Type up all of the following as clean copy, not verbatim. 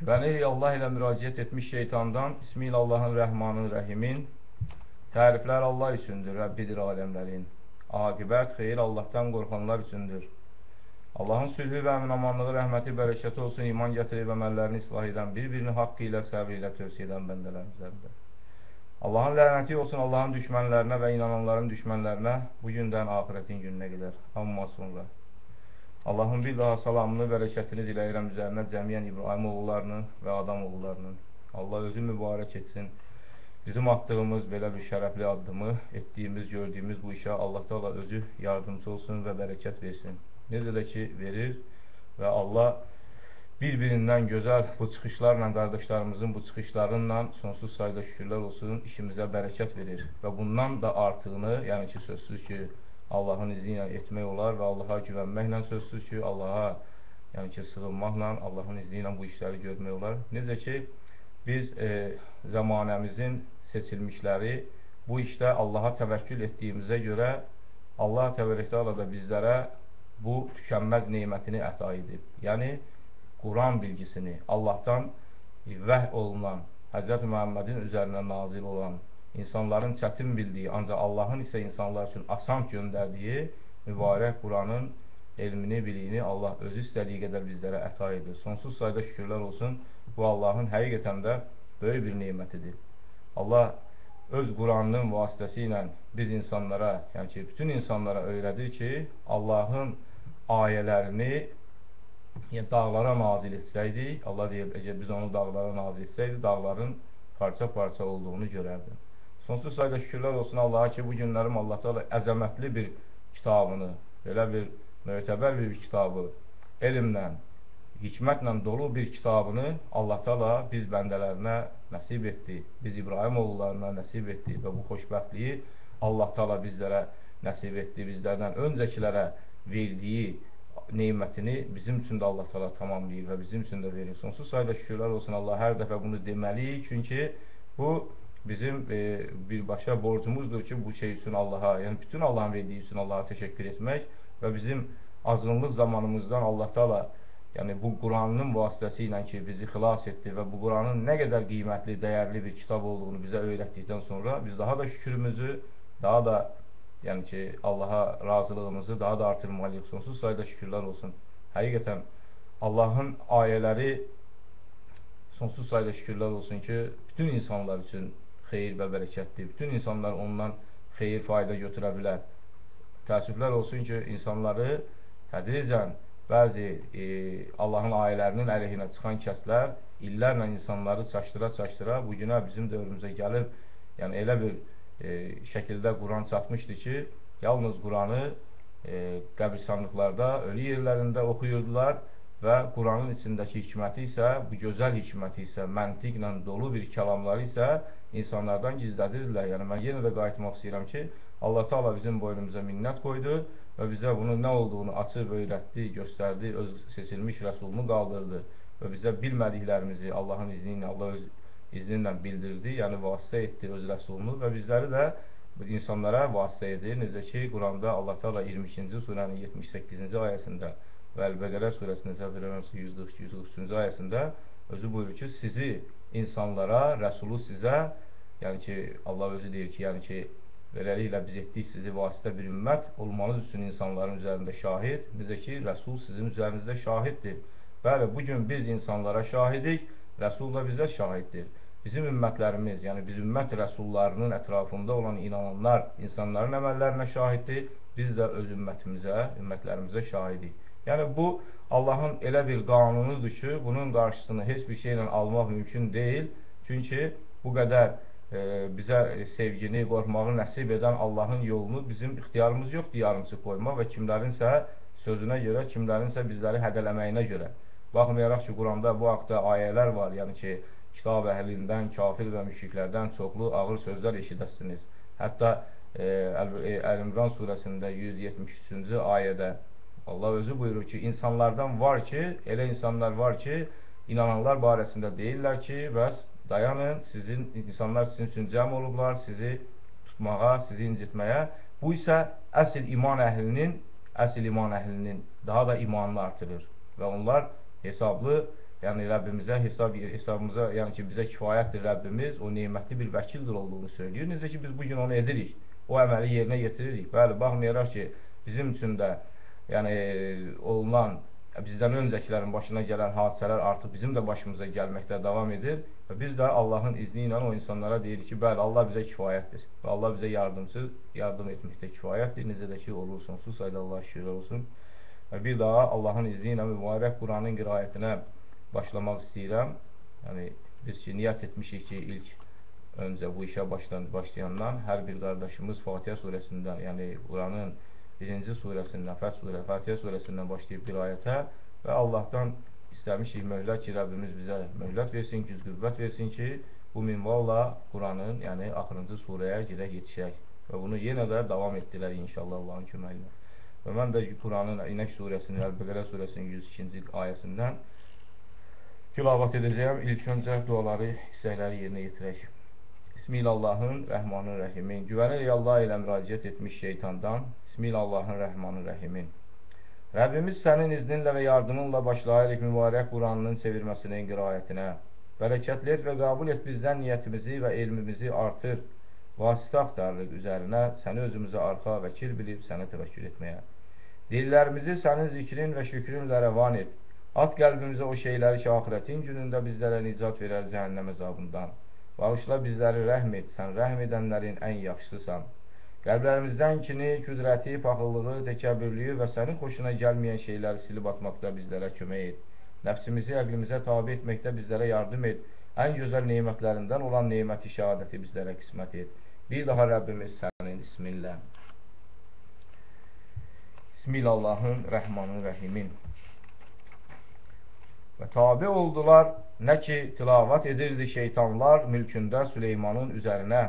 Güvenirik Allah ilə müraciət etmiş şeytandan. Bismillahirrahmanirrahim. Təriflər Allah üçündür, Rəbbidir aləmlərin. Aqibət, xeyir Allahdan qorxanlar üçündür. Allahın sülhü və əmin-amanlığı, rəhməti, bərəkəti olsun, iman gətirib əməllərini islah edən, bir-birini haqqı ilə, səbr ilə tövsiyə edən bəndələrin üzərində. Allahın lənəti olsun Allahın düşmənlərinə və inananların düşmənlərinə bu gündən axirətin gününə qədər. Amma sonra. Allahın bir daha salamını, bərəkətini diləyirəm üzərinə cəmiyyən İbrahim oğullarının və Adam oğullarının. Allah özü mübarək etsin. Bizim attığımız belə bir şərəfli addımı, etdiyimiz, gördüyümüz bu işə Allah Teala özü yardımcı olsun və bərəkət versin. Necə də ki verir və Allah bir-birindən gözəl bu çıxışlarla, qardaşlarımızın bu çıxışlarıyla sonsuz sayda şükürlər olsun, işimizə bərəkət verir. Və bundan da artığını, yəni ki sözsüz ki, Allahın izni ilə etmək olar və Allaha güvənməklə sözsüz ki, Allaha yəni ki sığınmaqla, Allahın izni ilə bu işləri görmək olar. Necə ki biz zamanəmizin seçilmişləri bu işdə Allaha təvəkkül etdiyimizə görə Allah təbarək da bizlərə bu tükənməz nemətini əta edib. Yəni Quran bilgisini, Allahdan vəhy olunan, Hz. Muhammedin üzərinə nazil olan, insanların çətin bildiyi, ancaq Allahın isə insanlar üçün asan göndərdiyi mübarək Quranın elmini, biliyini Allah özü istədiyi qədər bizlərə əta edir. Sonsuz sayda şükürlər olsun. Bu Allahın həqiqətən də böyük bir nemətidir. Allah öz Quranının vasitəsi ilə biz insanlara, yəni ki, bütün insanlara öyrədir ki, Allahın ayələrini dağlara nazil etsəydik, Allah deyir, əgər biz onu dağlara nazil etsəydik, dağların parça-parça olduğunu görərdim. Sonsuz sayda şükürlər olsun Allaha ki, bu günlərim Allah Teala əzəmətli bir kitabını, belə bir mötəbər bir kitabı, elmlə, hikmətlə dolu bir kitabını Allah Teala biz bəndələrinə nəsib etdi. Biz İbrahim oğullarına nəsib etdi və bu xoşbəxtliyi Allah Teala bizlərə nəsib etdi. Bizlərdən öncəkilərə verdiyi neymətini bizim üçün də Allah Teala tamamlayır və bizim üçün də verir. Sonsuz sayda şükürlər olsun Allah, hər dəfə bunu deməliyik, çünki bu bizim birbaşa borcumuzdur ki, bu şey üçün Allaha, yəni bütün Allahın verdiyi üçün Allaha təşəkkür etmək və bizim azğınlıq zamanımızdan Allah Teala, yəni bu Quranın vasitəsi ilə ki, bizi xilas etdi və bu Quranın nə qədər qiymətli, dəyərli bir kitab olduğunu bizə öyrətdikdən sonra biz daha da şükrümüzü, daha da yəni ki, Allaha razılığımızı daha da artırmalıyıq. Sonsuz sayda şükürlər olsun. Həqiqətən Allahın ayələri sonsuz sayda şükürlər olsun ki, bütün insanlar üçün xeyir və bərəkətdir. Bütün insanlar ondan xeyir, fayda götürə bilər. Təəssüflər olsun ki, insanları tədricən bəzi Allahın ayələrinin əleyhinə çıxan kəslər illərlə insanları çaşdıra-çaşdıra bu günə bizim dövrümüzə gəlib, yəni elə bir şəkildə Quran çatmışdı ki, yalnız Quranı qəbirstanlıqlarda, ölü yerlərində oxuyurdular və Quranın içindəki hikməti isə, bu gözəl hikməti isə, məntiqlə dolu bir kəlamları isə insanlardan gizlədirdilər. Yəni mən yenə də qayıtmaq istəyirəm ki, Allah Teala bizim boynumuza minnət qoydu və bizə bunun nə olduğunu açıb öyrətdi, göstərdi, öz seçilmiş rəsulunu qaldırdı və bizə bilmədiklərimizi Allahın izni ilə, Allah öz izni ilə bildirdi, yəni vasitə etdi öz rəsulunu və bizləri də insanlara vasitə edir. Necə ki, Quranda Allah Teala 22-ci surənin 78-ci ayəsində və Əl-Bəqərə surəsinin 142-143-cü ayəsində özü buyurur ki, sizi insanlara, rəsulu sizə, yəni ki, Allah özü deyir ki, yəni ki, beləliklə biz etdik sizi vasitə bir ümmət olmanız üçün insanların üzərində şahid, necə ki, rəsul sizin üzərinizdə şahiddir. Bəli, bugün biz insanlara şahidik, rəsul da bizə şahiddir. Bizim ümmətlərimiz, yəni biz ümmət rəsullarının ətrafında olan inananlar, insanların əməllərinə şahiddir, biz də öz ümmətlərimizə şahidik. Yəni bu Allahın elə bir qanunudur ki, bunun qarşısını heç bir şeylə almaq mümkün deyil. Çünki bu qədər bizə sevgini, qorxmağı nəsib edən Allahın yolunu bizim ixtiyarımız yoxdur yarımçıq qoymaq və kimlərinsə sözünə görə, kimlərinsə bizləri hədələməyinə görə. Baxmayaraq ki, Quranda bu haqda ayələr var, yəni ki, kitab əhlindən, kafir və müşriklərdən çoxlu ağır sözlər eşidəsiniz. Hətta Əl-İmran surəsində 173-cü ayədə Allah özü buyurur ki, insanlardan var ki, elə insanlar var ki, inananlar barəsində deyirlər ki, bəs dayanın, insanlar sizin üçün cəm olublar, sizi tutmağa, sizi incitməyə. Bu isə əsl iman əhlinin daha da imanını artırır və onlar hesablı yəni Rəbbimizə hesabımıza, yəni ki, bizə kifayətdir Rəbbimiz, o nemətli bir vəkildir olduğunu söylüyor. Necə ki, biz bugün onu edirik, o əməli yerinə getiririk. Bəli, baxmayaraq ki, bizim üçün də yəni olunan, bizdən öncəkilərin başına gələn hadisələr artıq bizim də başımıza gəlməkdə davam edir və biz də Allahın izni ilə o insanlara deyirik ki, bəli, Allah bizə kifayətdir və Allah bizə yardım etməkdə kifayətdir. Necə də ki, olur sonsuz sayda Allah şükürlər olsun. Və bir daha Allahın izni ilə mübarək Quranın qiraətinə başlamaq istəyirəm. Yəni, biz ki, niyyət etmişik ki, ilk öncə bu işə başlayandan hər bir qardaşımız Fatihə surəsindən, yəni Quranın birinci surəsindən, Fatihə surəsindən başlayıb qiraətə və Allahdan istəmişik möhlət ki, Rəbbimiz bizə möhlət versin, güc qüvvət versin ki, bu minvalla Quranın, yəni axırıncı surəyə gedək yetişək və bunu yenə də davam etdilər inşallah Allahın köməyi ilə. Və mən də Quranın İnək surəsinin, Əl-Bəqərə surəsinin 102-ci ayəsindən tilavat edəcəyəm. İlk öncə duaları, istəkləri yerinə yetirək. Bismillahirrahmanirrahim. Güvənirik Allah ilə müraciət etmiş şeytandan. Bismillahirrahmanirrahim. Rəbbimiz sənin izninlə və yardımınla başlayırıq mübarək Quranının çevirməsinin qiraətinə. Bərəkətli et və qəbul et bizdən niyyətimizi və elmimizi artır. Vasitə axtarırıq üzərinə, səni özümüzə arxa vəkil bilib sənə təvəkkül etməyə. Dillərimizi sənin zikrin və şükrünlə rəvan et. At qəlbimizə o şeyləri ki, axirətin günündə bizlərə nicat verər cəhənnəm əzabından. Bağışla bizləri, rəhm et, sən rəhm edənlərin ən yaxşısısan. Qəlblərimizdən kini, küdrəti, paxıllığı, təkəbbürlüyü və sənin xoşuna gəlməyən şeyləri silib atmaqda bizlərə kömək et. Nəfsimizi əqlimizə tabi etməkdə bizlərə yardım et. Ən gözəl nemətlərindən olan neməti şəhadəti bizlərə qismət et. Bir daha Rəbbimiz sənin isminlə. Bismillahirrahmanirrahim. Və tabi oldular, nə ki tilavat edirdi şeytanlar mülkündə Süleymanın üzərinə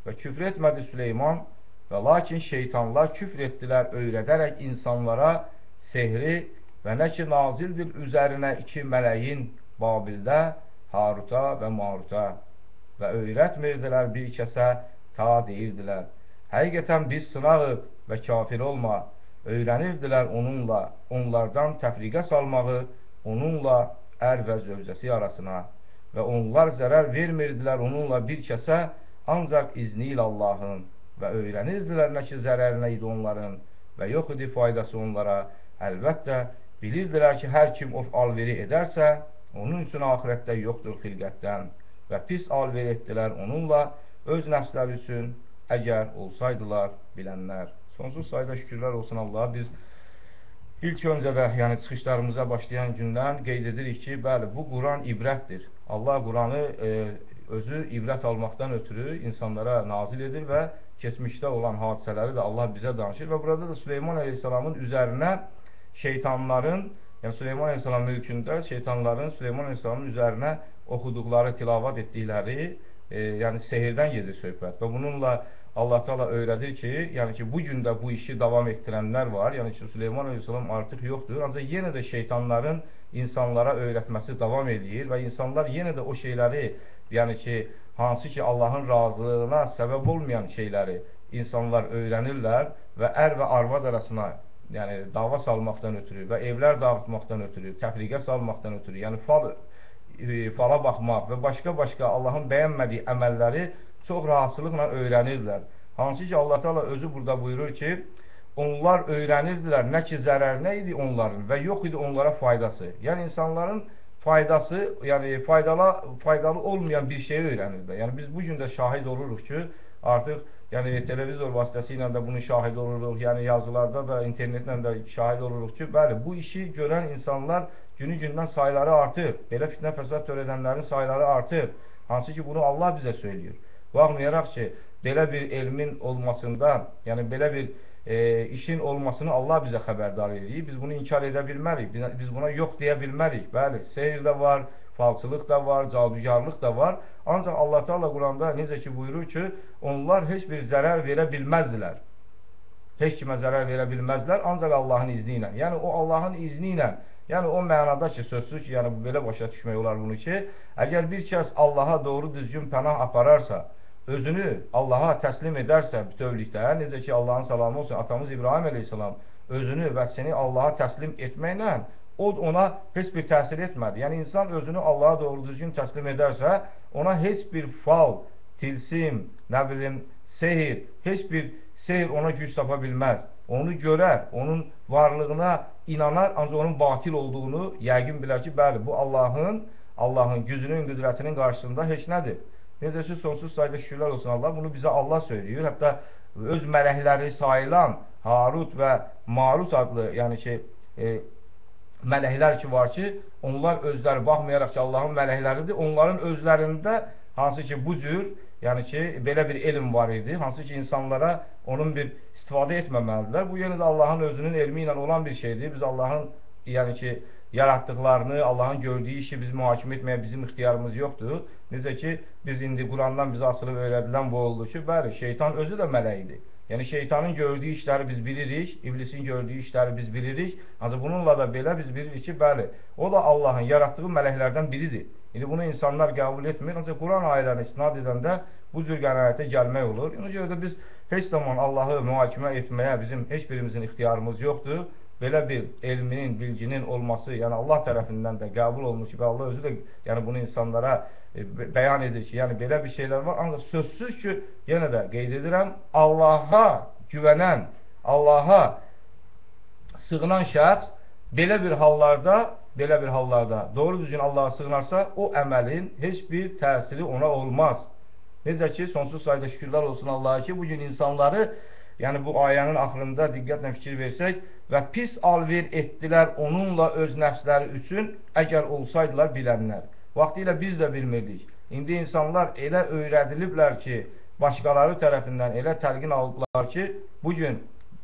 və küfr etmədi Süleyman və lakin şeytanlar küfr etdilər öyrədərək insanlara sehri və nə ki nazildir üzərinə iki mələyin Babildə Haruta və Maruta və öyrətmirdilər bir kəsə ta deyirdilər. Həqiqətən biz sınağıq və kafir olma, öyrənirdilər onunla, onlardan təfriqə salmağı, onunla ər və zövcəsi arasına və onlar zərər vermirdilər onunla bir kəsə ancaq izni ilə Allahın və öyrənirdilər nə ki zərərinə idi onların və yox idi faydası onlara. Əlbəttə bilirdilər ki hər kim of alveri edərsə onun üçün axirətdə yoxdur xilqətdən və pis alveri etdilər onunla öz nəfsləri üçün əgər olsaydılar bilənlər. Sonsuz sayda şükürlər olsun Allah. Biz İlk öncə də, yəni çıxışlarımıza başlayan gündən qeyd edirik ki, bəli, bu Quran ibrətdir. Allah Quranı özü ibrət almaqdan ötürü insanlara nazil edir və keçmişdə olan hadisələri də Allah bizə danışır və burada da Süleyman Əleyhisselamın üzərinə şeytanların, yəni Süleyman Əleyhisselam mülkündə şeytanların Süleyman Əleyhisselamın üzərinə oxuduqları, tilavat etdikləri, yəni sehirdən gedir söhbət və bununla Allah Teala öyrədir ki, yəni ki, bugün də bu işi davam etdirənlər var. Yəni ki, Süleyman Aleyhisselam artıq yoxdur. Ancaq yenə də şeytanların insanlara öyrətməsi davam edir və insanlar yenə də o şeyləri, yəni ki, hansı ki, Allahın razılığına səbəb olmayan şeyləri insanlar öyrənirlər və ər və arvad arasına, yəni dava salmaqdan ötürü və evlər dağıtmaqdan ötürü, təfriqə salmaqdan ötürü, yəni fala baxmaq və başqa Allahın bəyənmədiyi əməlləri çox rahatsızlıqla öyrənirlər. Hansı ki Allah Teala özü burada buyurur ki, onlar öyrənirdilər nə ki zərərinə idi onların və yox idi onlara faydası. Yəni insanların faydası, yəni faydalı olmayan bir şeyi öyrənirlər. Yəni biz bugün də şahid oluruq ki, artıq yəni televizor vasitəsilə də bunun şahid oluruq, yəni yazılarda da, internetlə də şahid oluruq ki, bəli, bu işi görən insanlar günü-gündən sayları artır. Belə fitnə fəsad törədənlərin sayları artır. Hansı ki bunu Allah bizə söylüyor. Baxmayaraq ki, belə bir elmin olmasında, yəni belə bir işin olmasını Allah bizə xəbərdar edir. Biz bunu inkar edə bilmərik, biz buna yox deyə bilmərik. Bəli, sehir də var, falçılıq da var, cadugarlıq da var. Ancaq Allah Teala Quranda necə ki buyurur ki, onlar heç bir zərər verə bilməzdilər. Heç kimə zərər verə bilməzdilər, ancaq Allahın izni ilə. Yəni o Allahın izni ilə, yəni o mənada ki, sözsüz ki, yəni belə başa düşmək olar bunu ki, əgər bir kəs Allaha doğru düzgün pənah apararsa, özünü Allaha təslim edərsə bütövlükdə, necə ki Allahın salamı olsun, atamız İbrahim Əleyhisselam özünü və səni Allaha təslim etməklə o ona heç bir təsir etmədi. Yəni insan özünü Allaha doğru düzgün təslim edərsə, ona heç bir fal, tilsim, nə bilim, sehir, heç bir sehir ona güc tapa bilməz. Onu görər, onun varlığına inanar, ancaq onun batil olduğunu yəqin bilər ki, bəli, bu Allahın gücünün, qüdrətinin qarşısında heç nədir. Necə ki, sonsuz sayda şükürlər olsun Allah, bunu bizə Allah söylüyor. Hətta öz mələkləri sayılan Harut və Marut adlı, yəni ki, mələklər ki var ki, onlar özləri baxmayaraq ki, Allahın mələkləridir, onların özlərində hansı ki bu cür, yəni ki, belə bir elm var idi, hansı ki insanlara onun bir istifadə etməməlidirlər. Bu yenə də Allahın özünün elmi ilə olan bir şeydir. Biz Allahın, yəni ki, yaratdıqlarını, Allahın gördüyü işi biz mühakimə etməyə bizim ixtiyarımız yoxdur. Necə ki, biz indi Qurandan bizə asılıb öyrədilən bu oldu ki, bəli, şeytan özü də mələkdir. Yəni şeytanın gördüyü işləri biz bilirik, iblisin gördüyü işləri biz bilirik. Ancaq bununla da belə biz bilirik ki, bəli, o da Allahın yaratdığı mələklərdən biridir. İndi bunu insanlar qəbul etmir, ancaq Quran ayələrini istinad edəndə bu cür qənaətə gəlmək olur. Ona görə də biz heç zaman Allahı mühakimə etməyə bizim heç birimizin ixtiyarımız yoxdur. Belə bir elminin, bilginin olması, yəni Allah tərəfindən də qəbul olmuş və Allah özü də yəni bunu insanlara bəyan edir ki, yəni belə bir şeylər var. Ancaq sözsüz ki, yenə də qeyd edirəm, Allaha güvənən, Allaha sığınan şəxs belə bir hallarda doğru düzgün Allaha sığınarsa, o əməlin heç bir təsiri ona olmaz. Necə ki, sonsuz sayda şükürlər olsun Allaha ki, bugün insanları, yəni bu ayənin axırında diqqətlə fikir versək, və pis alver etdilər onunla öz nəfsləri üçün, əgər olsaydılar bilənlər. Vaxtilə biz də bilmirdik. İndi insanlar elə öyrədiliblər ki, başqaları tərəfindən elə təlqin aldılar ki, bugün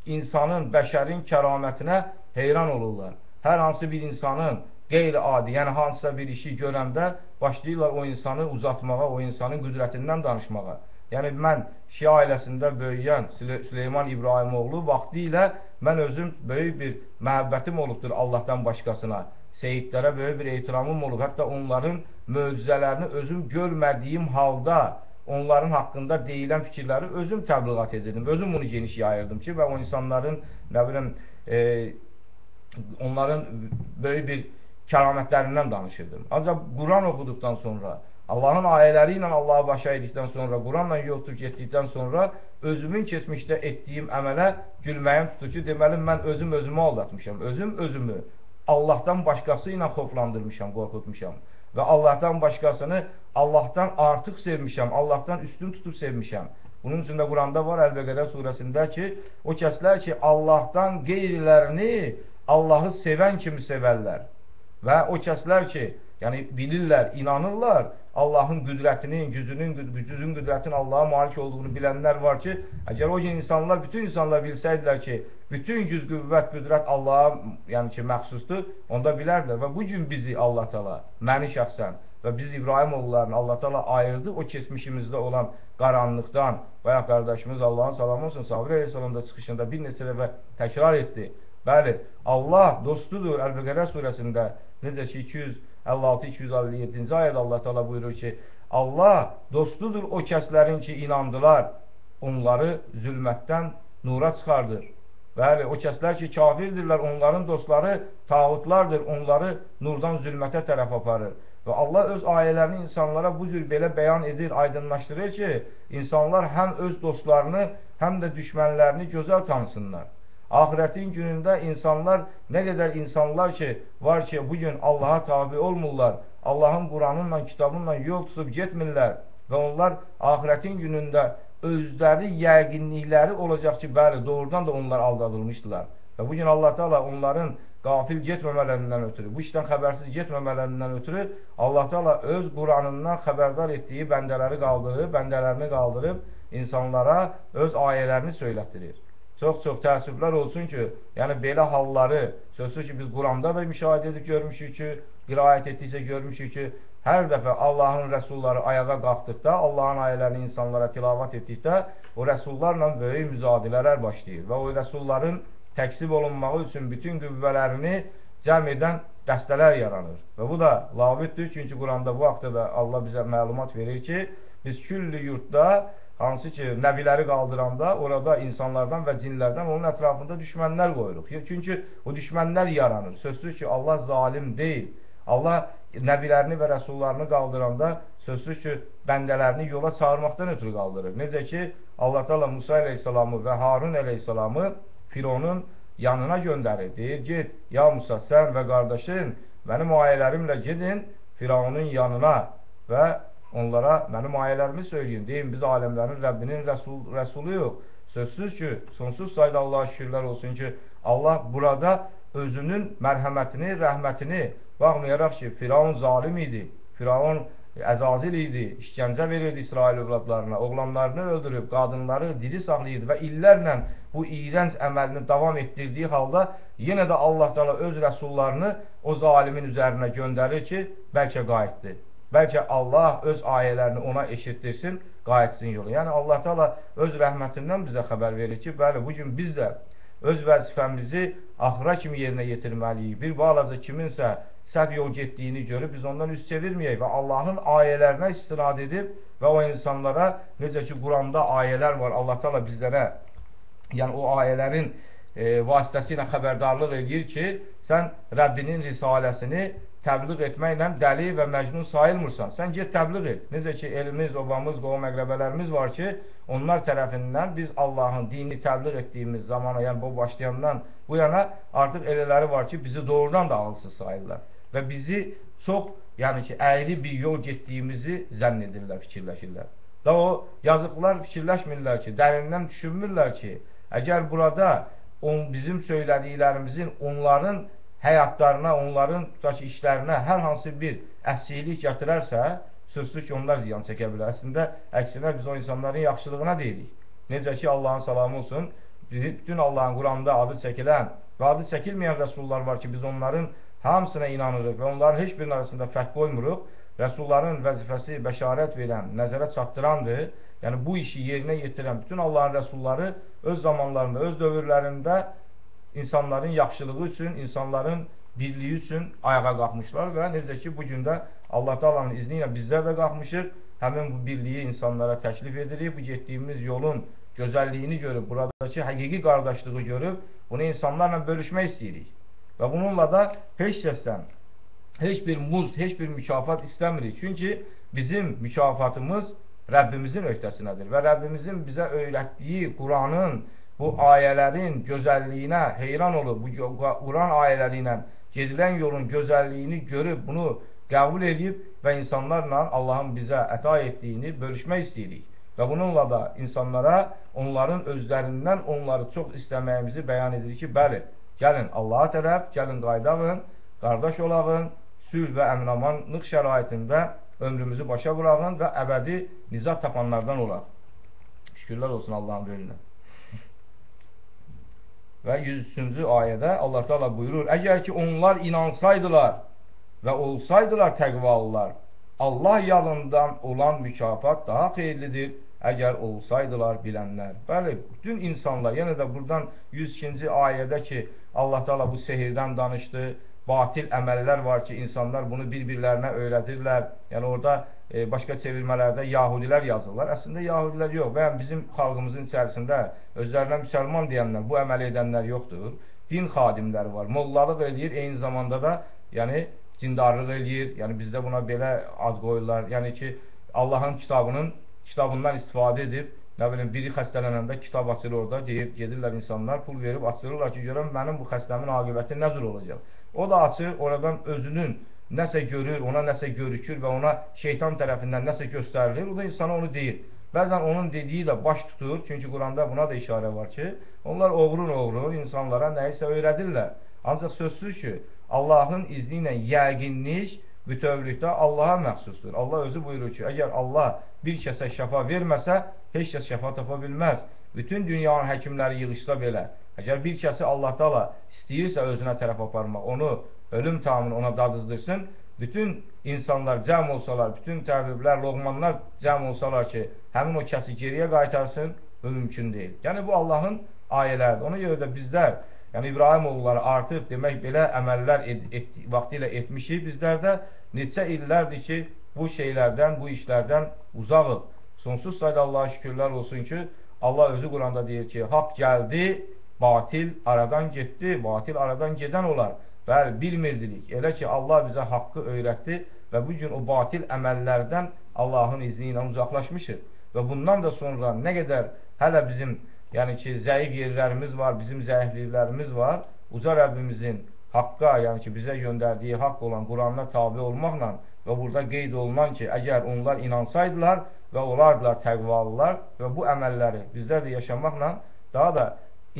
insanın, bəşərin kəramətinə heyran olurlar. Hər hansı bir insanın qeyri-adi, yəni hansısa bir işi görəndə başlayırlar o insanı uzatmağa, o insanın qüdrətindən danışmağa. Yəni mən Şia ailəsində böyüyən Süleyman İbrahimoğlu vaxtilə mən özüm böyük bir məhəbbətim olubdur Allahdan başqasına. Seyidlərə böyük bir ehtiramım olub. Hətta onların möcüzələrini özüm görmədiyim halda onların haqqında deyilən fikirləri özüm təbliğat edirdim. Özüm bunu geniş yayırdım ki, və o insanların, nə bilim, onların böyük bir kəramətlərindən danışırdım. Ancaq Quran oxuduqdan sonra, Allahın ayələri ilə Allah'a başa edikdən sonra, Quranla yol tutub getdikdən sonra özümün keçmişdə etdiyim əmələ gülməyim tutur ki, deməli mən özümü aldatmışam. Özümü Allahdan başqası ilə xoflandırmışam, qorxutmuşam. Və Allahdan başqasını Allahdan artıq sevmişəm, Allahdan üstün tutub sevmişəm. Bunun üçün də Quranda var Əl-Bəqərə surəsində ki, o kəslər ki, Allahdan qeyrilərini Allahı sevən kimi sevərlər. Və o kəslər ki, yəni bilirlər, inanırlar, Allahın qüdrətinin, gücünün qüdrətinin Allaha malik olduğunu bilənlər var ki, əgər o gün bütün insanlar bilsəydilər ki, bütün güc, qüvvət, qüdrət Allaha yəni ki, məxsusdur, onda bilərdilər. Və bu gün bizi Allah Teala, məni şəxsən və biz İbrahimoğullarını Allah Teala ayırdı o keçmişimizdə olan qaranlıqdan. Bayaq qardaşımız Allahın salamı olsun, Sabir Aleyhisselamda çıxışında bir neçə dəfə təkrar etdi. Bəli, Allah dostudur. Əl-Bəqərə surəsində necə ki 256-257-ci ayədə Allah Teala buyurur ki, Allah dostudur o kəslərin ki inandılar, onları zülmətdən nura çıxardır. Bəli, o kəslər ki kafirdirlər, onların dostları tağutlardır, onları nurdan zülmətə tərəf aparır. Və Allah öz ayələrini insanlara bu cür belə bəyan edir, aydınlaşdırır ki, insanlar həm öz dostlarını, həm də düşmənlərini gözəl tanısınlar. Ahirətin günündə insanlar, nə qədər insanlar ki, var ki, bugün Allaha tabi olmurlar, Allahın Quranınla, kitabınla yol tutub getmirlər və onlar ahirətin günündə özləri yəqinlikləri olacaq ki, bəli, doğrudan da onlar aldadılmışdılar. Və bugün Allah Teala onların qafil getməmələrindən ötürü, bu işdən xəbərsiz getməmələrindən ötürü Allah Teala öz Quranından xəbərdar etdiyi bəndələrini qaldırıb insanlara öz ayələrini söylətdirir. Çox-çox təəssüflər olsun ki, yəni belə halları, sözsüz ki, biz Quranda da müşahidə edib görmüşük ki, qiraət etdikcə görmüşük ki, hər dəfə Allahın rəsulları ayağa qalxdıqda, Allahın ayələrini insanlara tilavat etdikdə, o rəsullarla böyük müzadilələr başlayır və o rəsulların təksib olunmağı üçün bütün qüvvələrini cəm edən dəstələr yaranır. Və bu da labiddir, çünki Quranda bu haqda da Allah bizə məlumat verir ki, biz küllü yurtda, hansı ki, nəbiləri qaldıranda orada insanlardan və cinlərdən onun ətrafında düşmənlər qoyuruq. Çünki o düşmənlər yaranır. Sözsüz ki, Allah zalim deyil. Allah nəbilərini və rəsullarını qaldıranda sözsüz ki, bəndələrini yola çağırmaqdan ötürü qaldırır. Necə ki, Allah Teala Musa əleyhissalamı və Harun əleyhissalamı Fironun yanına göndərir. Deyir, get, ya Musa, sən və qardaşın mənim ayələrimlə gedin Fironun yanına və onlara mənim ayələrimi söyləyin. Deyin, biz aləmlərin Rəbbinin rəsuluyuq. Sözsüz ki, sonsuz sayda Allah'a şükürlər olsun ki, Allah burada özünün mərhəmətini, rəhmətini, baxmayaraq ki, Firavun zalim idi, Firavun əzazil idi, işgəncə verirdi İsrail övladlarına, oğlanlarını öldürüb, qadınları diri saxlayırdı və illərlə bu iyrənc əməlini davam etdirdiyi halda yenə də Allah Teala öz rəsullarını o zalimin üzərinə göndərir ki, bəlkə qayıtdı. Bəlkə Allah öz ayələrini ona eşitdirsin, qayıtsın yolu. Yəni Allah Teala öz rəhmətindən bizə xəbər verir ki, bəli, bugün biz də öz vəzifəmizi axıra kimi yerinə yetirməliyik. Bir balaca kiminsə səhv yol getdiyini görüb biz ondan üst çevirməyək və Allahın ayələrinə istinad edib və o insanlara, necə ki Quranda ayələr var, Allah Teala bizlərə, yəni o ayələrin vasitəsilə xəbərdarlıq edir ki, sən Rəbbinin risaləsini təbliğ etməklə dəli və məcnun sayılmırsan. Sən get təbliğ et. Necə ki, elimiz, obamız, qohum əqrəbələrimiz var ki, onlar tərəfindən biz Allahın dinini təbliğ etdiyimiz zamana, yəni bu başlayandan bu yana artıq elələri var ki, bizi doğrudan da ağılsız sayırlar. Və bizi çox, yəni ki, əyri bir yol getdiyimizi zənn edirlər, fikirləşirlər. Da o yazıqlar fikirləşmirlər ki, dərindən düşünmürlər ki, əgər burada bizim söylədiklərimizin onların həyatlarına, onların işlərinə hər hansı bir əksilik gətirərsə, sözsüz ki, onlar ziyan çəkə bilər. Əslində, əksinə biz o insanların yaxşılığına deyirik. Necə ki, Allahın salamı olsun, bütün Allahın Quranda adı çəkilən və adı çəkilməyən rəsullar var ki, biz onların hamısına inanırıq və onların heç birinin arasında fərq qoymuruq. Rəsulların vəzifəsi bəşarət verən, nəzərə çatdırandır. Yəni, bu işi yerinə yetirən bütün Allahın rəsulları öz zamanlarında, öz dövrlərində insanların yaxşılığı üçün, insanların birliyi üçün ayağa qalxmışlar və necə ki, bugün də Allah Taala'nın izni ilə bizlər də qalxmışıq, həmin bu birliyi insanlara təklif edirik, bu getdiyimiz yolun gözəlliyini görüb, buradakı həqiqi qardaşlığı görüb, bunu insanlarla bölüşmək istəyirik və bununla da heç kəsdən heç bir muz, heç bir mükafat istəmirik, çünki bizim mükafatımız Rəbbimizin öhdəsinədir və Rəbbimizin bizə öyrətdiyi Quranın bu ayələrin gözəlliyinə heyran olub, bu Quran ayələri ilə gedilən yolun gözəlliyini görüb, bunu qəbul edib və insanlarla Allahın bizə əta etdiyini bölüşmək istəyirik. Və bununla da insanlara onların özlərindən onları çox istəməyimizi bəyan edirik ki, bəli, gəlin Allaha tərəf, gəlin qaydağın, qardaş olağın, sülh və əmin-amanlıq şəraitində ömrümüzü başa vurağın və əbədi nizat tapanlardan olaq. Şükürlər olsun Allahın böyünə. Və 103-cü ayədə Allah Teala buyurur, əgər ki onlar inansaydılar və olsaydılar təqvalılar, Allah yalından olan mükafat daha xeyirlidir, əgər olsaydılar bilənlər. Bəli, bütün insanlar, yenə də buradan 102-ci ayədə ki, Allah Teala bu sehirdən danışdı, batil əməllər var ki, insanlar bunu bir-birlərinə öyrədirlər. Yəni orada başqa çevirmələrdə Yahudilər yazırlar. Əslində Yahudilər yox və bizim xalqımızın içərisində özlərinə müsəlman deyənlər, bu əməl edənlər yoxdur. Din xadimləri var, mollalıq eləyir, eyni zamanda da yəni cindarlıq eləyir. Yəni bizdə buna belə ad qoyurlar. Yəni ki, Allahın kitabından istifadə edib, nə bilim, biri xəstələnəndə kitab açır orada, deyir, gedirlər insanlar, pul verib açırırlar ki, görəm mənim bu xəstəmin aqibəti nə cür olacaq. O da açır, oradan özünün nəsə görür, ona nəsə görükür və ona şeytan tərəfindən nəsə göstərilir, o da insana onu deyir. Bəzən onun dediyi də baş tutur, çünki Quranda buna da işarə var ki, onlar oğrun-oğru insanlara nəyisə öyrədirlər. Ancaq sözsüz ki, Allahın izni ilə yəqinlik bütövlükdə Allaha məxsusdur. Allah özü buyurur ki, əgər Allah bir kəsə şəfa verməsə, heç kəs şəfa tapa bilməz. Bütün dünyanın həkimləri yığışsa belə, əgər bir kəsi Allah Teala istəyirsə özünə tərəf aparmaq, onu ölüm tamını ona dadızdırsın, bütün insanlar cəm olsalar, bütün təbiblər, loğmanlar cəm olsalar ki, həmin o kəsi geriyə qaytarsın, bu mümkün deyil. Yəni bu Allahın ayələridir. Ona görə də bizlər Yəni İbrahim oğulları artıq demək belə əməllər vaxtilə etmişik bizlərdə. Neçə illərdir ki, bu şeylərdən, bu işlərdən uzaqıq. Sonsuz sayda Allah'a şükürlər olsun ki, Allah özü Quranda deyir ki, haqq gəldi, batil aradan getdi, batil aradan gedən olar. Bəli, bilmirdilik. Elə ki, Allah bizə haqqı öyrətdi və bu gün o batil əməllərdən Allahın izni ilə uzaqlaşmışıq. Və bundan da sonra nə qədər hələ bizim yəni ki, zəif yerlərimiz var, bizim zəifliklərimiz var. Uca Rəbbimizin haqqa, yəni ki, bizə göndərdiyi haqq olan Quranına tabi olmaqla və burada qeyd olunan ki, əgər onlar inansaydılar və olardılar təqvalılar və bu əməlləri bizlər də yaşamaqla daha da